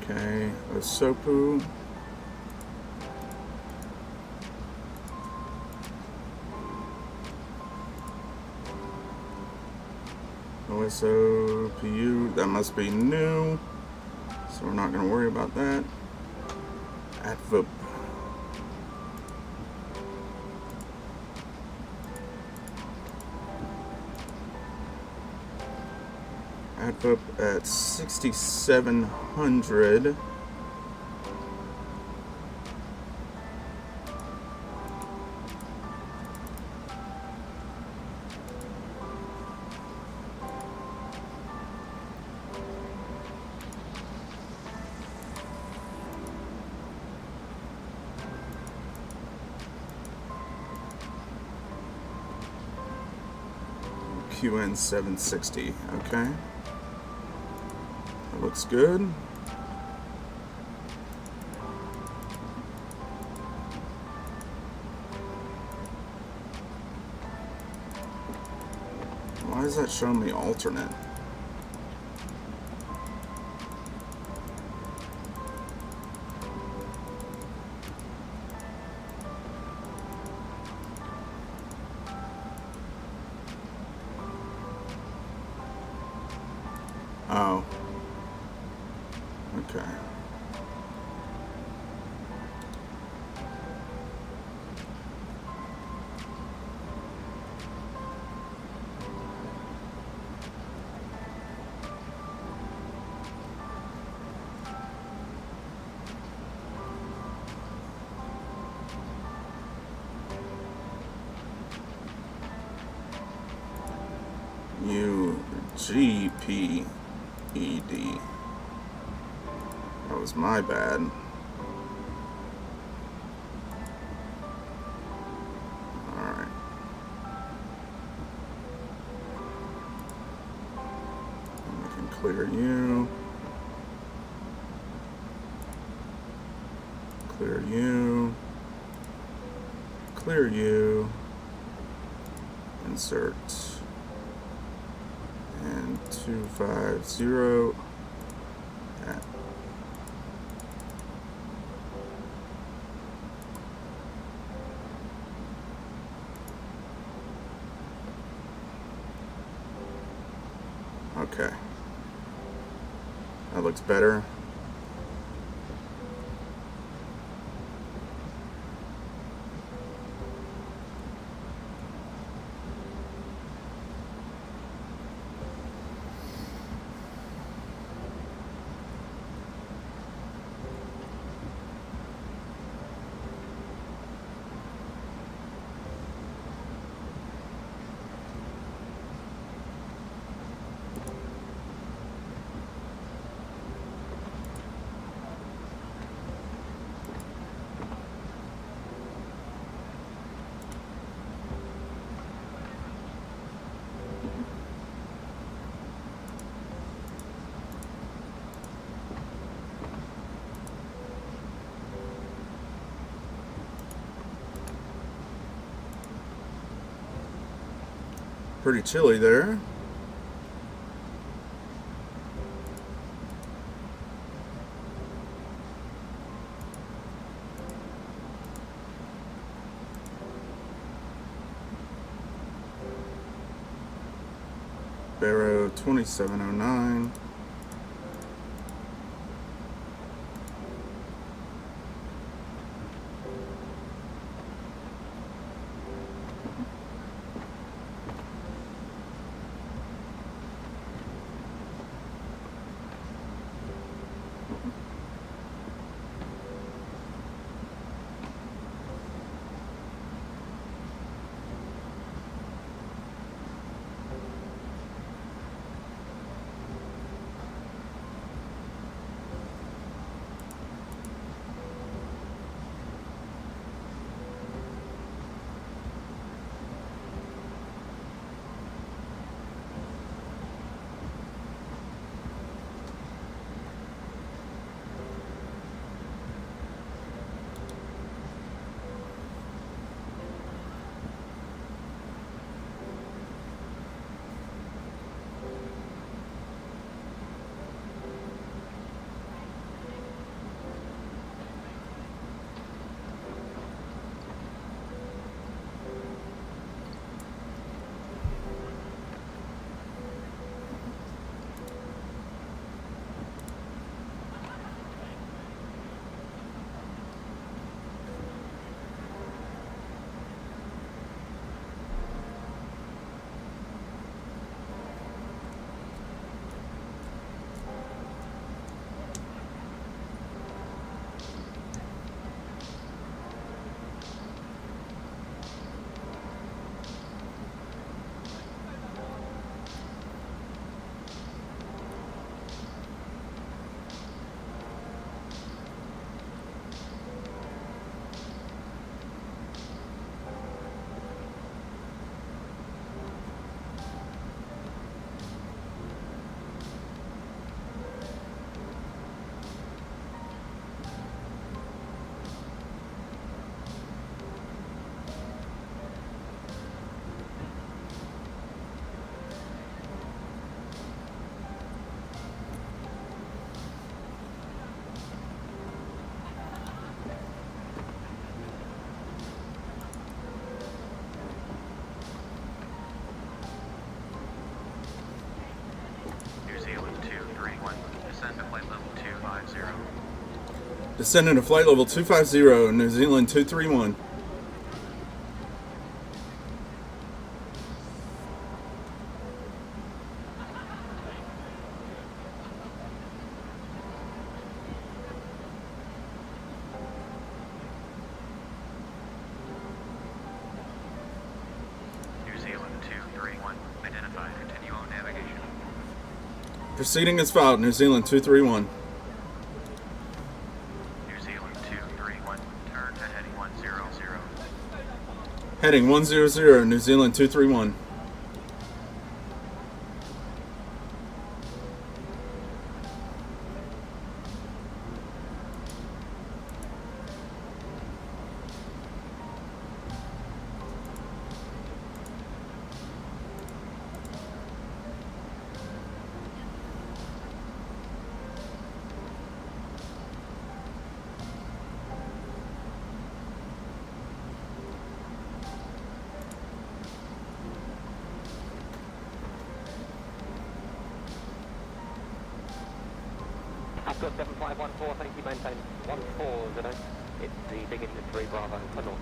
Okay, Osopu. OSOPU, that must be new, so we're not going to worry about that. Advup. Advup at 6,700. QN 760, okay. That looks good. Why is that showing me alternate? Oh. Okay. UGPED. That was my bad. Alright. We can clear you. Clear you. Clear you. Insert. And 250. Yeah. Okay. That looks better. pretty chilly there. Barrow 2709. Descending to flight level 250, New Zealand 231. New Zealand 231, identify, continue on navigation. Proceeding as filed, New Zealand 231. Heading 100, New Zealand 231. After 7514, thank you, maintain 140. It's the beginning of 3 Bravo for North.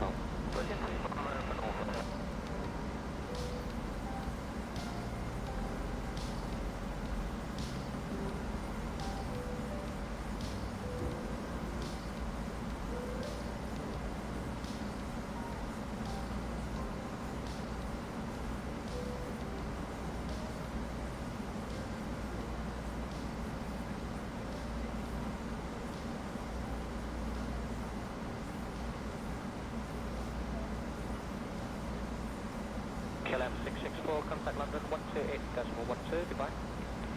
KLM 664, contact London 128.12, goodbye.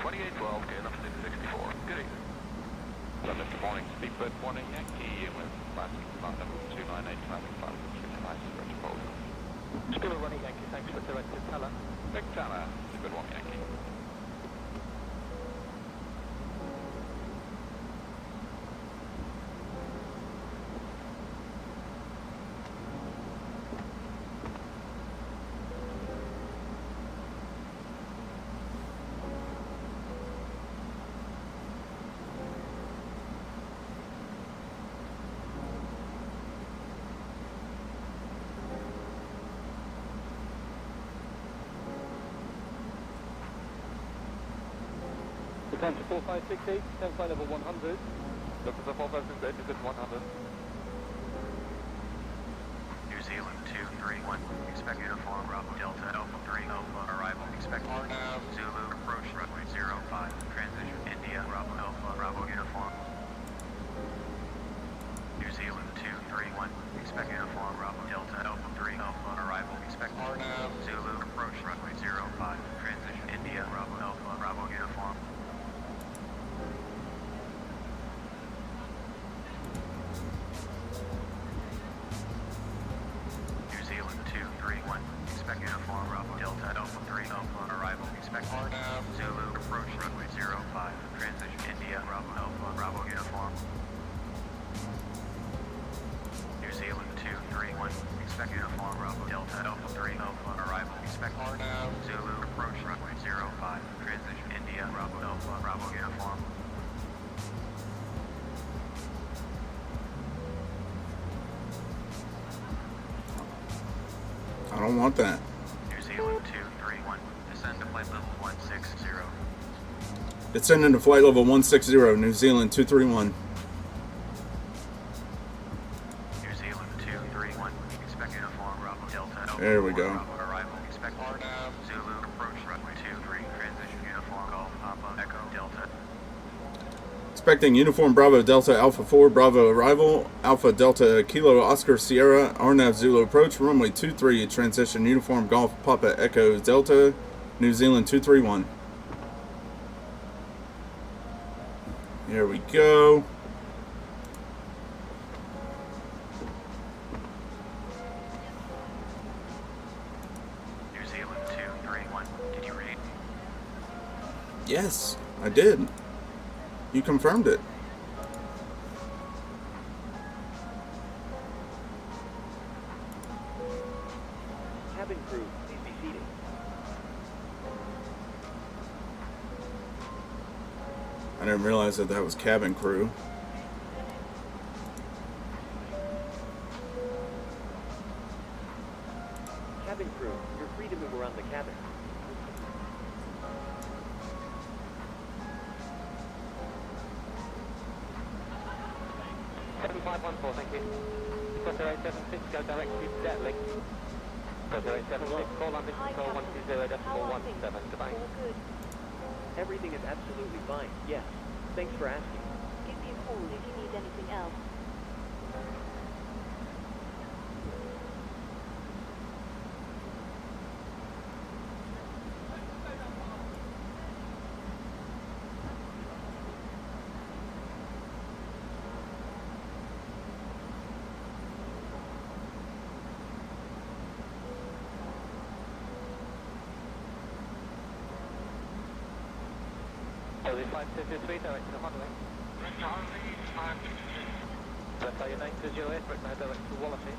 2812, KLM 664, good evening. London, good morning, Speedbird 1 Yankee with last London 298 traffic 5 6 nice, Roger Boulder. Still a running Yankee, thanks for directed Teller. Big Teller, it's a good one, Yankee. Attention 4568, 10 flight level 100. Looking for 4568, good 100. New Zealand 231, expect uniform Bravo Delta Alpha 3 Alpha arrival, expect RNAV Zulu approach runway 05, transition India Bravo Alpha Bravo uniform. New Zealand 231, expect uniform Bravo Delta Alpha 3 Alpha arrival, expect RNAV Zulu approach runway 05, transition India Bravo Alpha Bravo uniform. New Zealand 231, expect uniform Bravo Delta Alpha 3 Alpha arrival, expect RNAV Zulu approach runway 05, transition India Bravo Alpha Bravo uniform. New Zealand 231, expect uniform Bravo Delta Alpha 3 Alpha arrival, expect RNAV Zulu approach runway 05, transition India Bravo Alpha Bravo uniform. I don't want that. New Zealand 231, descend to flight level 160. Descending to flight level 160, New Zealand 231. New Zealand 231, expect uniform Bravo Delta Alpha There we 4 go. Bravo arrival, expect RNAV Zulu approach runway 23, transition uniform Golf Papa Echo Delta. Expecting uniform Bravo Delta Alpha 4 Bravo arrival, Alpha Delta Kilo Oscar Sierra, RNAV Zulu approach, runway 23, transition uniform Golf Papa Echo Delta, New Zealand 231. Here we go. New Zealand 231, did you read? Yes, I did. You confirmed it. Cabin crew, please be seated. I didn't realize that that was cabin crew. Cabin crew, you're free to move around the cabin. Thank you. 0876, go direct to jet link. 0876, call on mission control 120.17, goodbye. All good. Everything is absolutely fine, yes. Thanks for asking. Give me a call if you need anything else. Early 5223, direct to Holloway. That's your 9208, right now direct to Wallasey.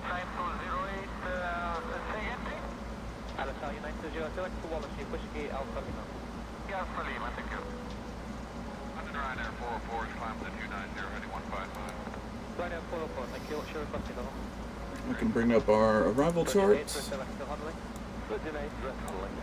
9208, say again, please? Alitalia 9208, direct to Wallasey, Whiskey Alpha Lima. Yeah, Alpha Lima, thank you. London Ryanair 404 is climbed to 290, heading 155. Ryanair 404, thank you. What's your requesting level? We can bring up our arrival charts. Direct to Holloway. Good delay, direct to Holloway.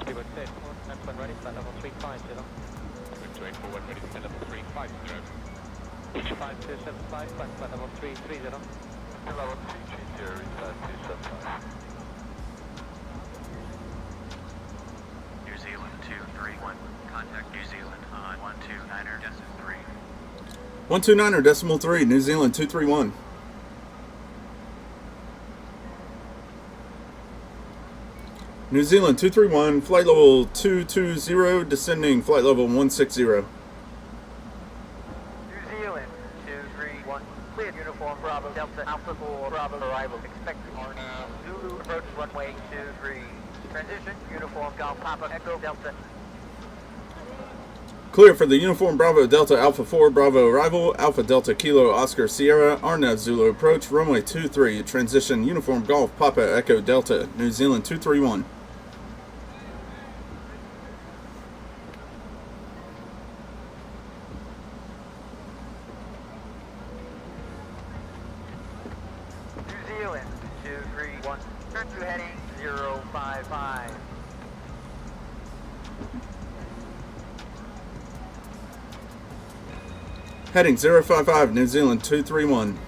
Keyword 6, and when ready, flight level 350. 284, when ready, flight level 350. 5275, flight level 330. Level 330, inside 275. New Zealand 231. Contact New Zealand on 129.3. 129.3, New Zealand 231. New Zealand 231, flight level 220, descending flight level 160. New Zealand 231, cleared uniform Bravo Delta Alpha 4 Bravo arrival expected RNAV Zulu approach runway 23. Transition uniform Golf Papa Echo Delta. Clear for the uniform Bravo Delta Alpha 4 Bravo arrival, Alpha Delta Kilo Oscar Sierra, RNAV Zulu approach, runway 23, transition uniform Golf Papa Echo Delta, New Zealand 231. New Zealand 231, turn to heading 055. Heading 055, New Zealand 231.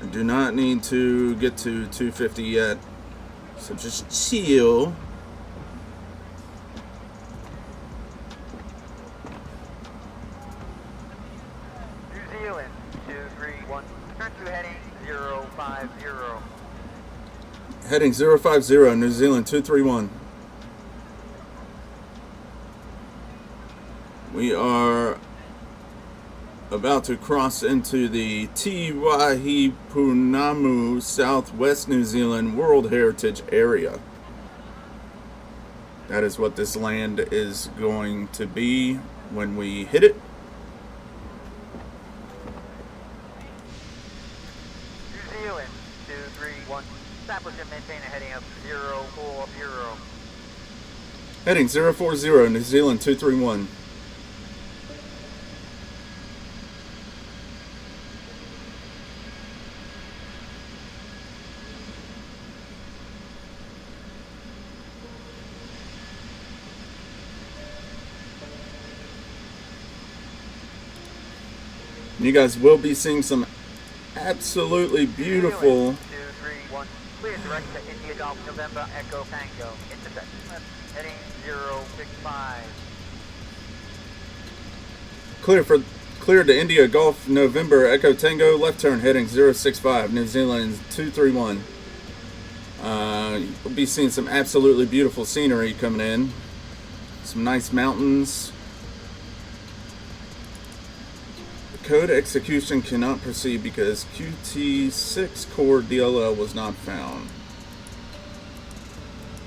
I do not need to get to 250 yet, so just chill. New Zealand 231, turn to heading 050. Heading 050, New Zealand 231. We are about to cross into the Te Waihipunamu, Southwest New Zealand World Heritage Area. That is what this land is going to be when we hit it. New Zealand 231, establish and maintain a heading of 040. Heading 040, New Zealand 231. You guys will be seeing some absolutely beautiful 231, clear direct to India Golf November Echo Tango, intersection heading 065. clear to India Golf November Echo Tango, left turn heading 065, New Zealand 231. You'll be seeing some absolutely beautiful scenery coming in. Some nice mountains. Code execution cannot proceed because QT6 core DLL was not found.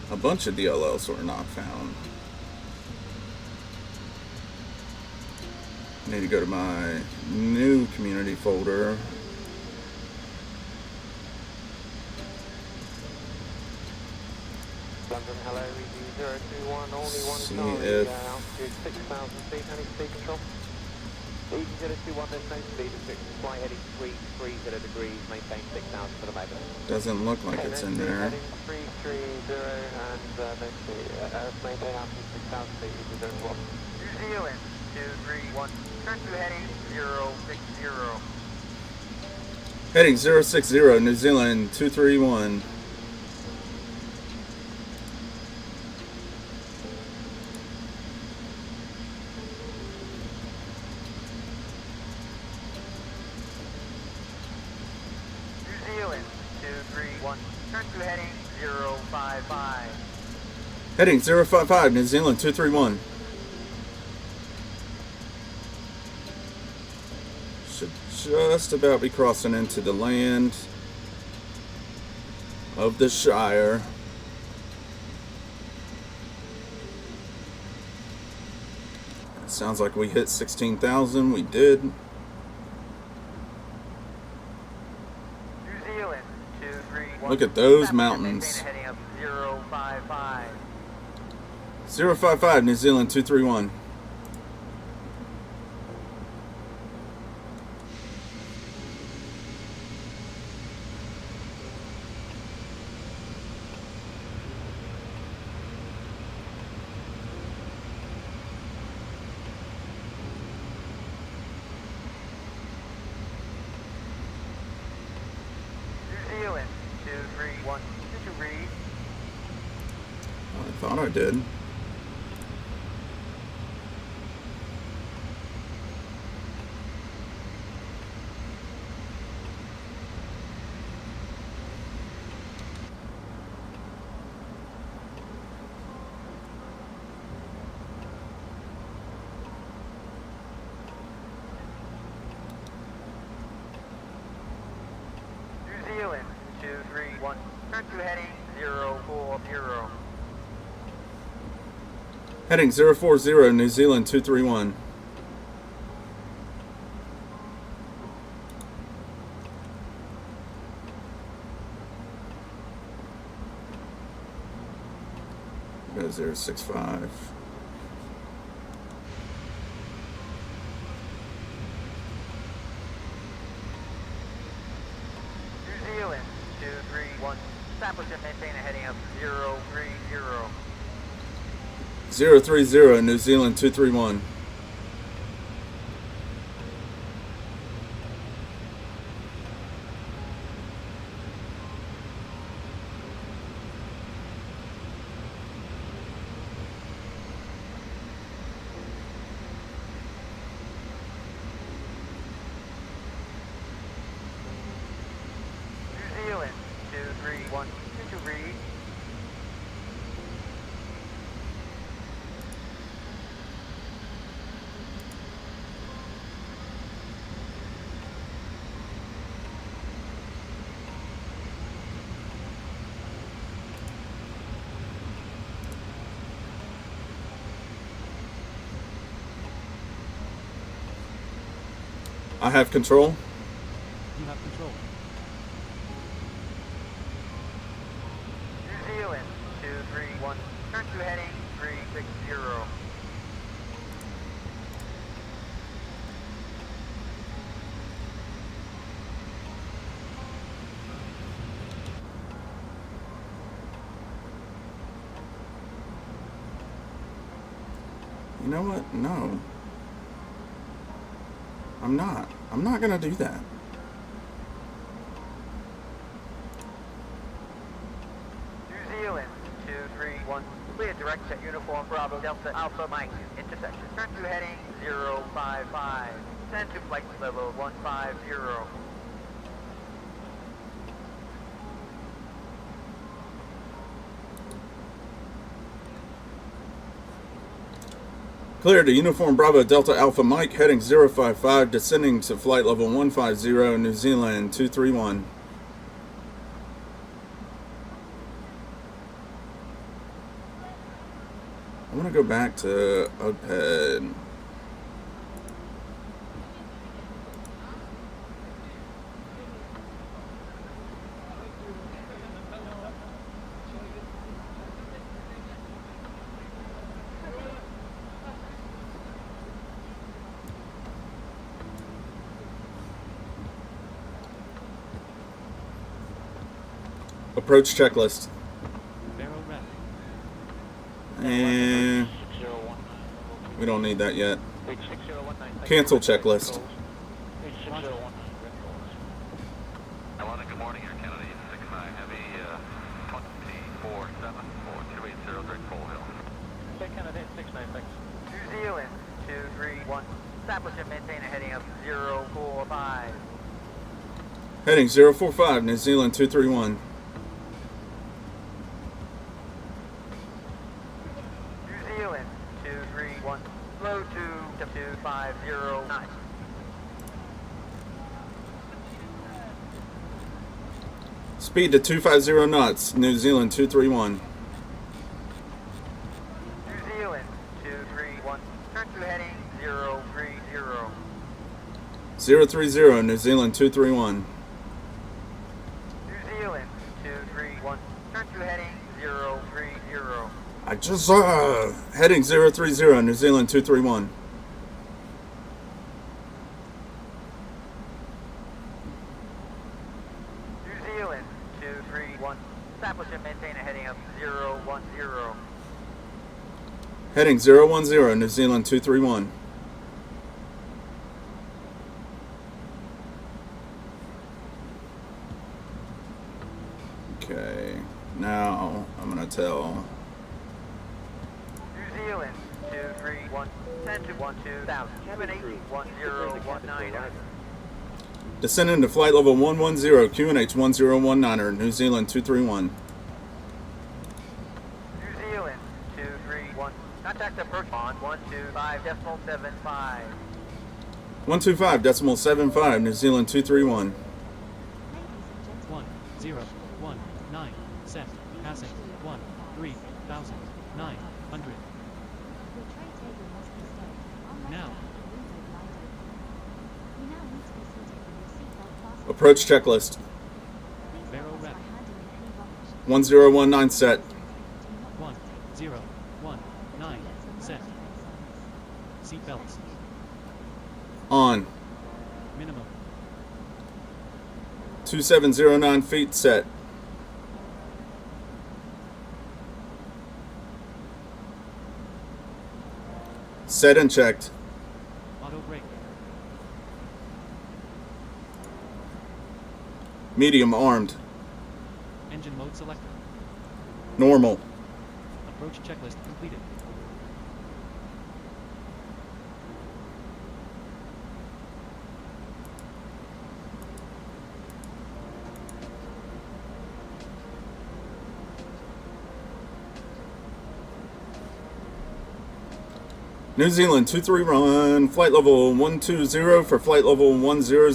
A bunch of DLLs were not found. I need to go to my new community folder. London, hello, EG021, only one See star, if- altitude 6,000 feet, any speed control? EG021, there's no speed restriction, fly heading 330 degrees, maintain 6,000 for the moment. Doesn't look like it's in there. Heading 330 and let's see, maintain altitude 6,000 feet, EG021. New Zealand 231, turn to heading 060. Heading 060, New Zealand 231. New Zealand 231, turn to heading 055. Heading 055, New Zealand 231. Should just about be crossing into the land of the Shire. Sounds like we hit 16,000. We did. New Zealand 231. Look at those establish and mountains. maintain a heading of 055. 055, New Zealand 231. I thought I did. New Zealand 231. Turn to heading 040. Heading 040, New Zealand 231. Go 065. New Zealand 231. Establish and maintain a heading of 030. 030, New Zealand 231. New Zealand 231. To read. I have control. You have control. New Zealand 231. Turn to heading 360. You know what? No. I'm not. I'm not gonna do that. New Zealand 231. Clear direct at Uniform Bravo Delta Alpha Mike. Intersection. Turn to heading 055. Send to flight level 150. Clear to Uniform Bravo Delta Alpha Mike, heading 055, descending to flight level 150, New Zealand 231. I want to go back to OPED. Approach checklist. Barrel wrap. And we don't need that yet. Cancel checklist. Hello, good morning, Air Kennedy 69 Heavy, 24-7 for 280 direct Pole Hill. Air Kennedy 69, thanks. New Zealand 231. Establish and maintain a heading of 045. Heading 045, New Zealand 231. New Zealand 231. Slow to 250 knots. Speed to 250 knots, New Zealand 231. New Zealand 231. Turn to heading 030. 030, New Zealand 231. New Zealand 231. Turn to heading 030. I just saw heading 030, New Zealand 231. New Zealand 231. Establish and maintain a heading of 010. Heading 010, New Zealand 231. Okay, now I'm gonna tell Zealand 231, 10 to 12,000, Cabin crew, please declare the cabin to arrival. Descending to flight level 110, QNH 1019er, New Zealand 231. New Zealand 231, contact approach on 125.75. 125.75, New Zealand 231. 1019, set, passing, 13,900. Your tray table must be stowed. On Now. You now need to be seated with your seatbelt fastened. Approach checklist. Vero rep. 1019 set. 1019, set. Seatbelts. On. Minimum. 2709 feet set. Set and checked. Auto brake. Medium armed. Engine mode selected. Normal. Approach checklist completed. New Zealand 231, flight level 120 for flight level 100. New Zealand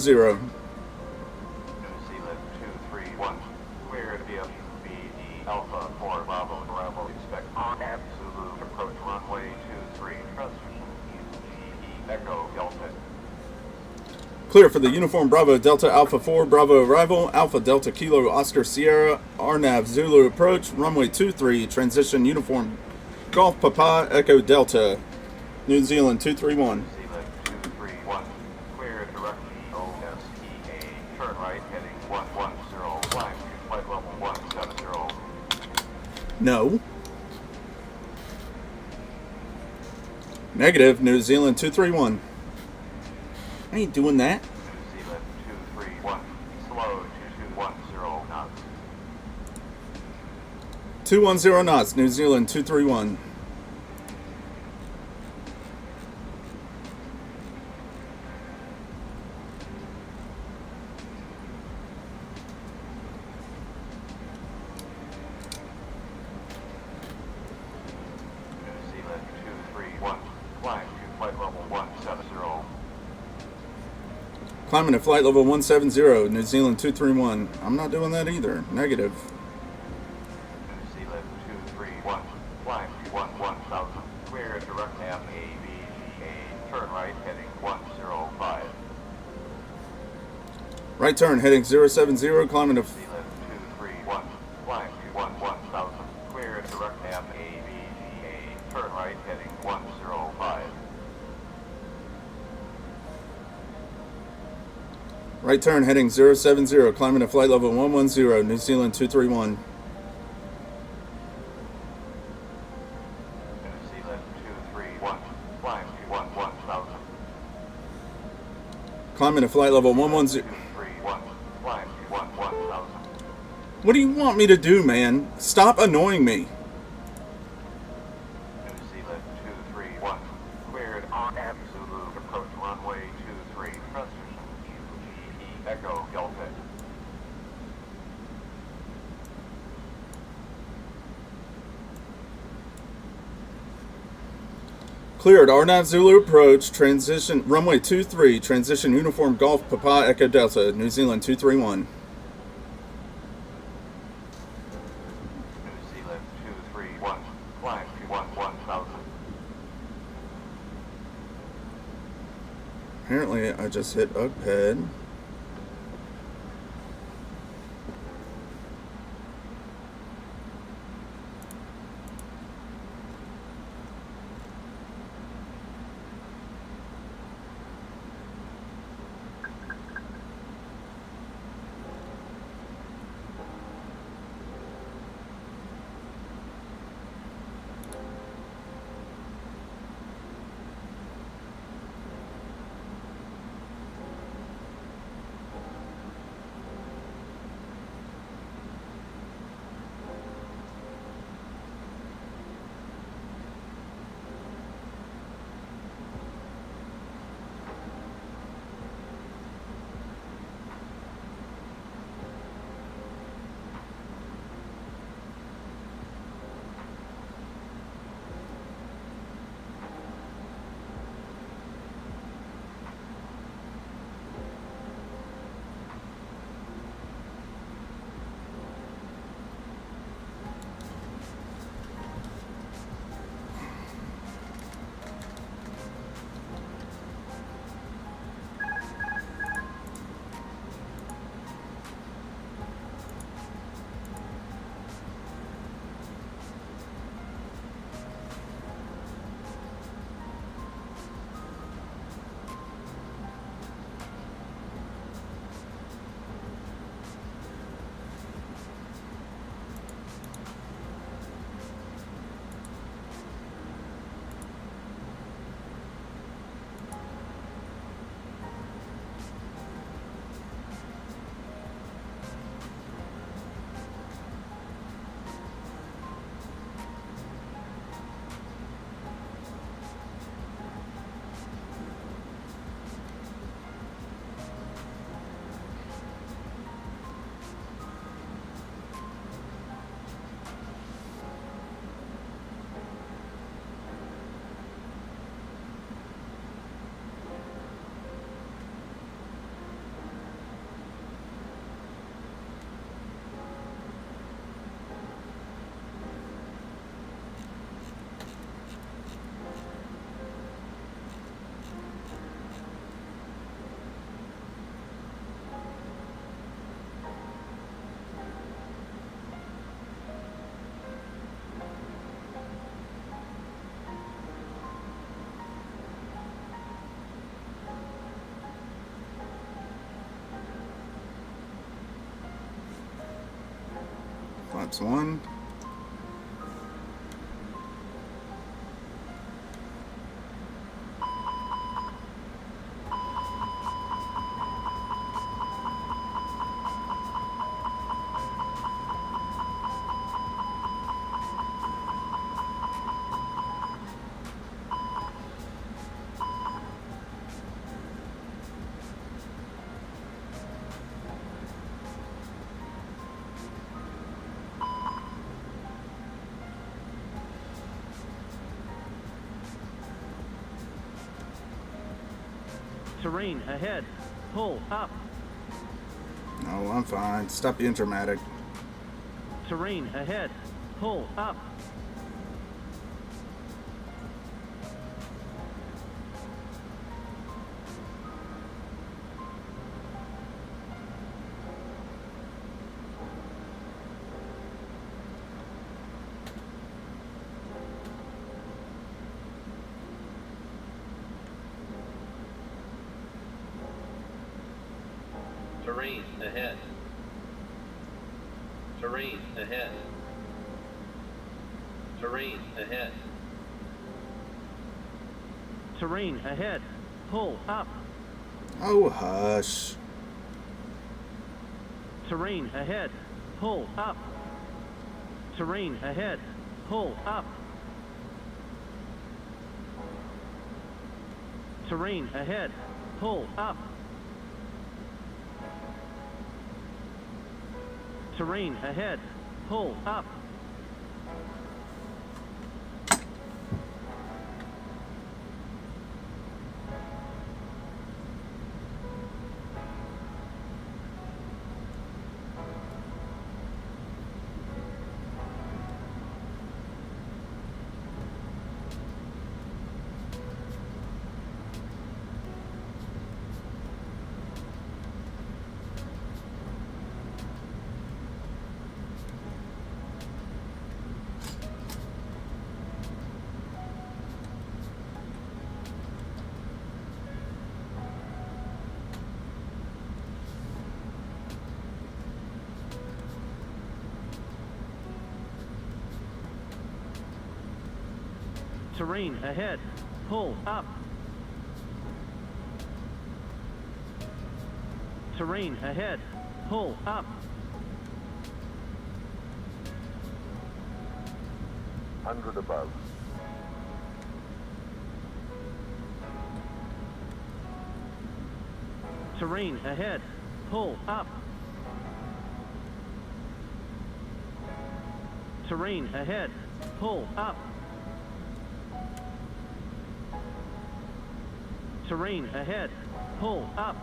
231, cleared via BD Alpha 4 Bravo arrival. Expect on absolute approach runway 23, transition Echo Delta. Clear for the Uniform Bravo Delta Alpha 4 Bravo arrival, Alpha Delta Kilo Oscar Sierra, RNAV Zulu approach, runway 23, transition Uniform Golf Papa Echo Delta. New Zealand 231. New Zealand 231, cleared directly OSEA, turn right heading 110, flying to flight level 170. No. Negative, New Zealand 231. I ain't doing that. New Zealand 231, slow to 210 knots. 210 knots, New Zealand 231. Climbing to flight level 170, New Zealand 231. I'm not doing that either. Negative. New Zealand 231, flying to 1000, clear direct FAVGA, turn right heading 105. Right turn heading 070, climbing to... New Zealand 231, flying to 1000, clear direct FAVGA, turn right heading 105. Right turn heading 070, climbing to flight level 110, New Zealand 231. New Zealand 231, flying to 1000. Climbing to flight level 110. 231, flying to 1000. What do you want me to do, man? Stop annoying me. New Zealand 231, cleared on absolute approach runway 23, transition Echo Delta. Cleared RNAV Zulu approach, transition runway 23, transition Uniform Golf Papa Echo Delta, New Zealand 231. New Zealand 231, flying to 1000. Apparently I just hit UGPED. That's one. Terrain ahead. Pull up. No, I'm fine. Stop being dramatic. Terrain ahead. Pull up. Terrain ahead. Terrain ahead. Terrain ahead. Terrain ahead. Pull up. Oh, hush. Terrain ahead. Pull up. Terrain ahead. Pull up. Terrain ahead. Pull up. Terrain ahead. Pull up. Terrain ahead. Pull up. Terrain ahead. Pull up. Hundred above. Terrain ahead. Pull up. Terrain ahead. Pull up. Terrain ahead. Pull up.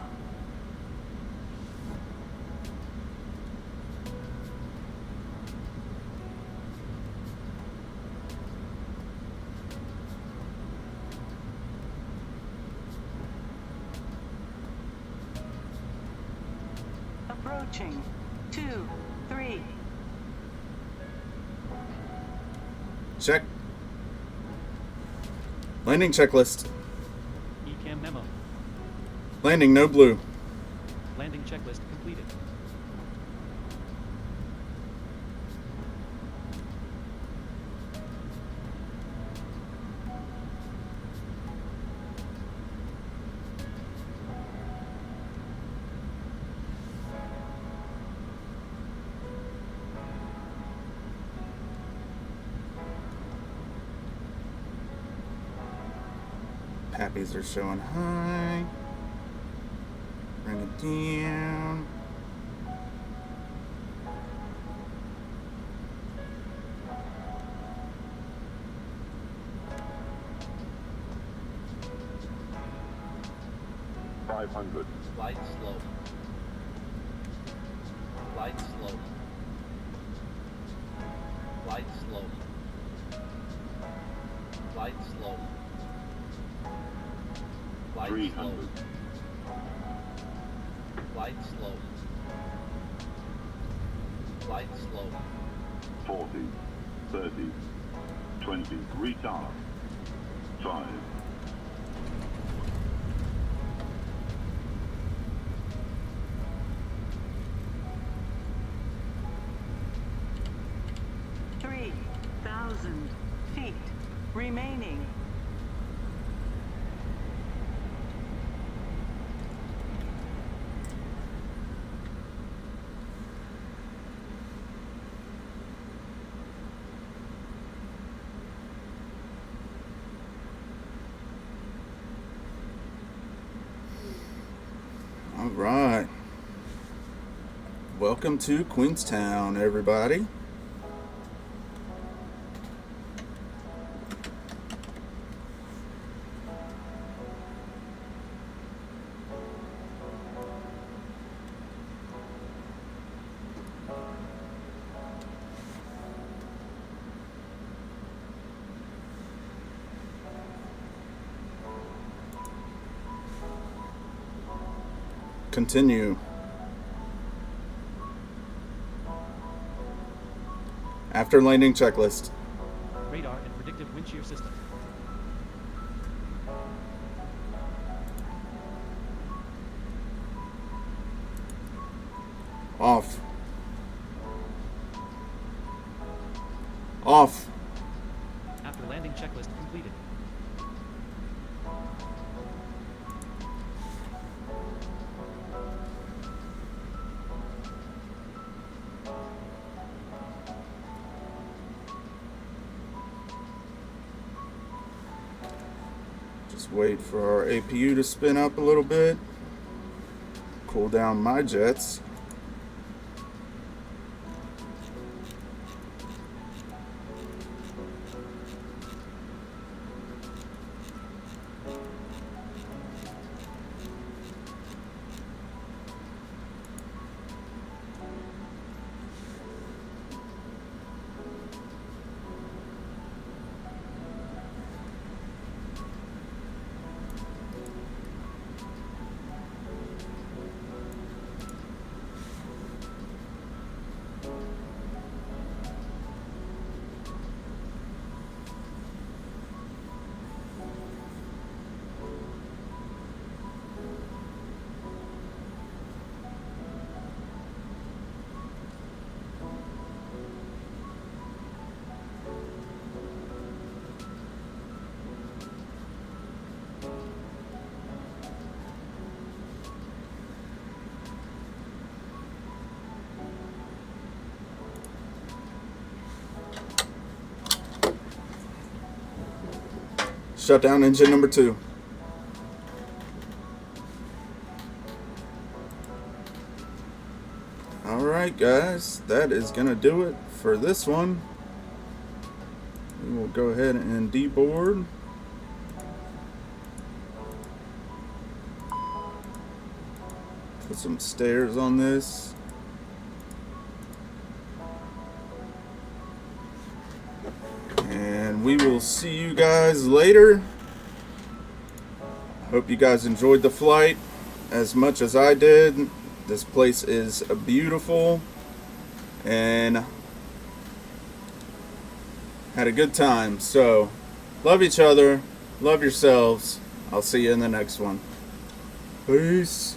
Approaching. 2, 3. Check. Landing checklist. ECAM memo. Landing no blue. Landing checklist completed. Pappies are showing high. Bring it down. $500. Light slope. Light slope. Light slope. Light slope. Light 300. slope. Light slope. Light slope. 40, 30, 20, retard. 5. remaining. All right. Welcome to Queenstown, everybody. Continue. After landing checklist. Radar and predictive wind shear system. Off. Off. After landing checklist completed. Just wait for our APU to spin up a little bit. Cool down my jets. Shut down engine number 2. Alright guys, that is going to do it for this one. We will go ahead and deboard. Put some stairs on this. And we will see you guys later. Hope you guys enjoyed the flight as much as I did. This place is beautiful and had a good time. So, love each other, love yourselves. I'll see you in the next one. Peace.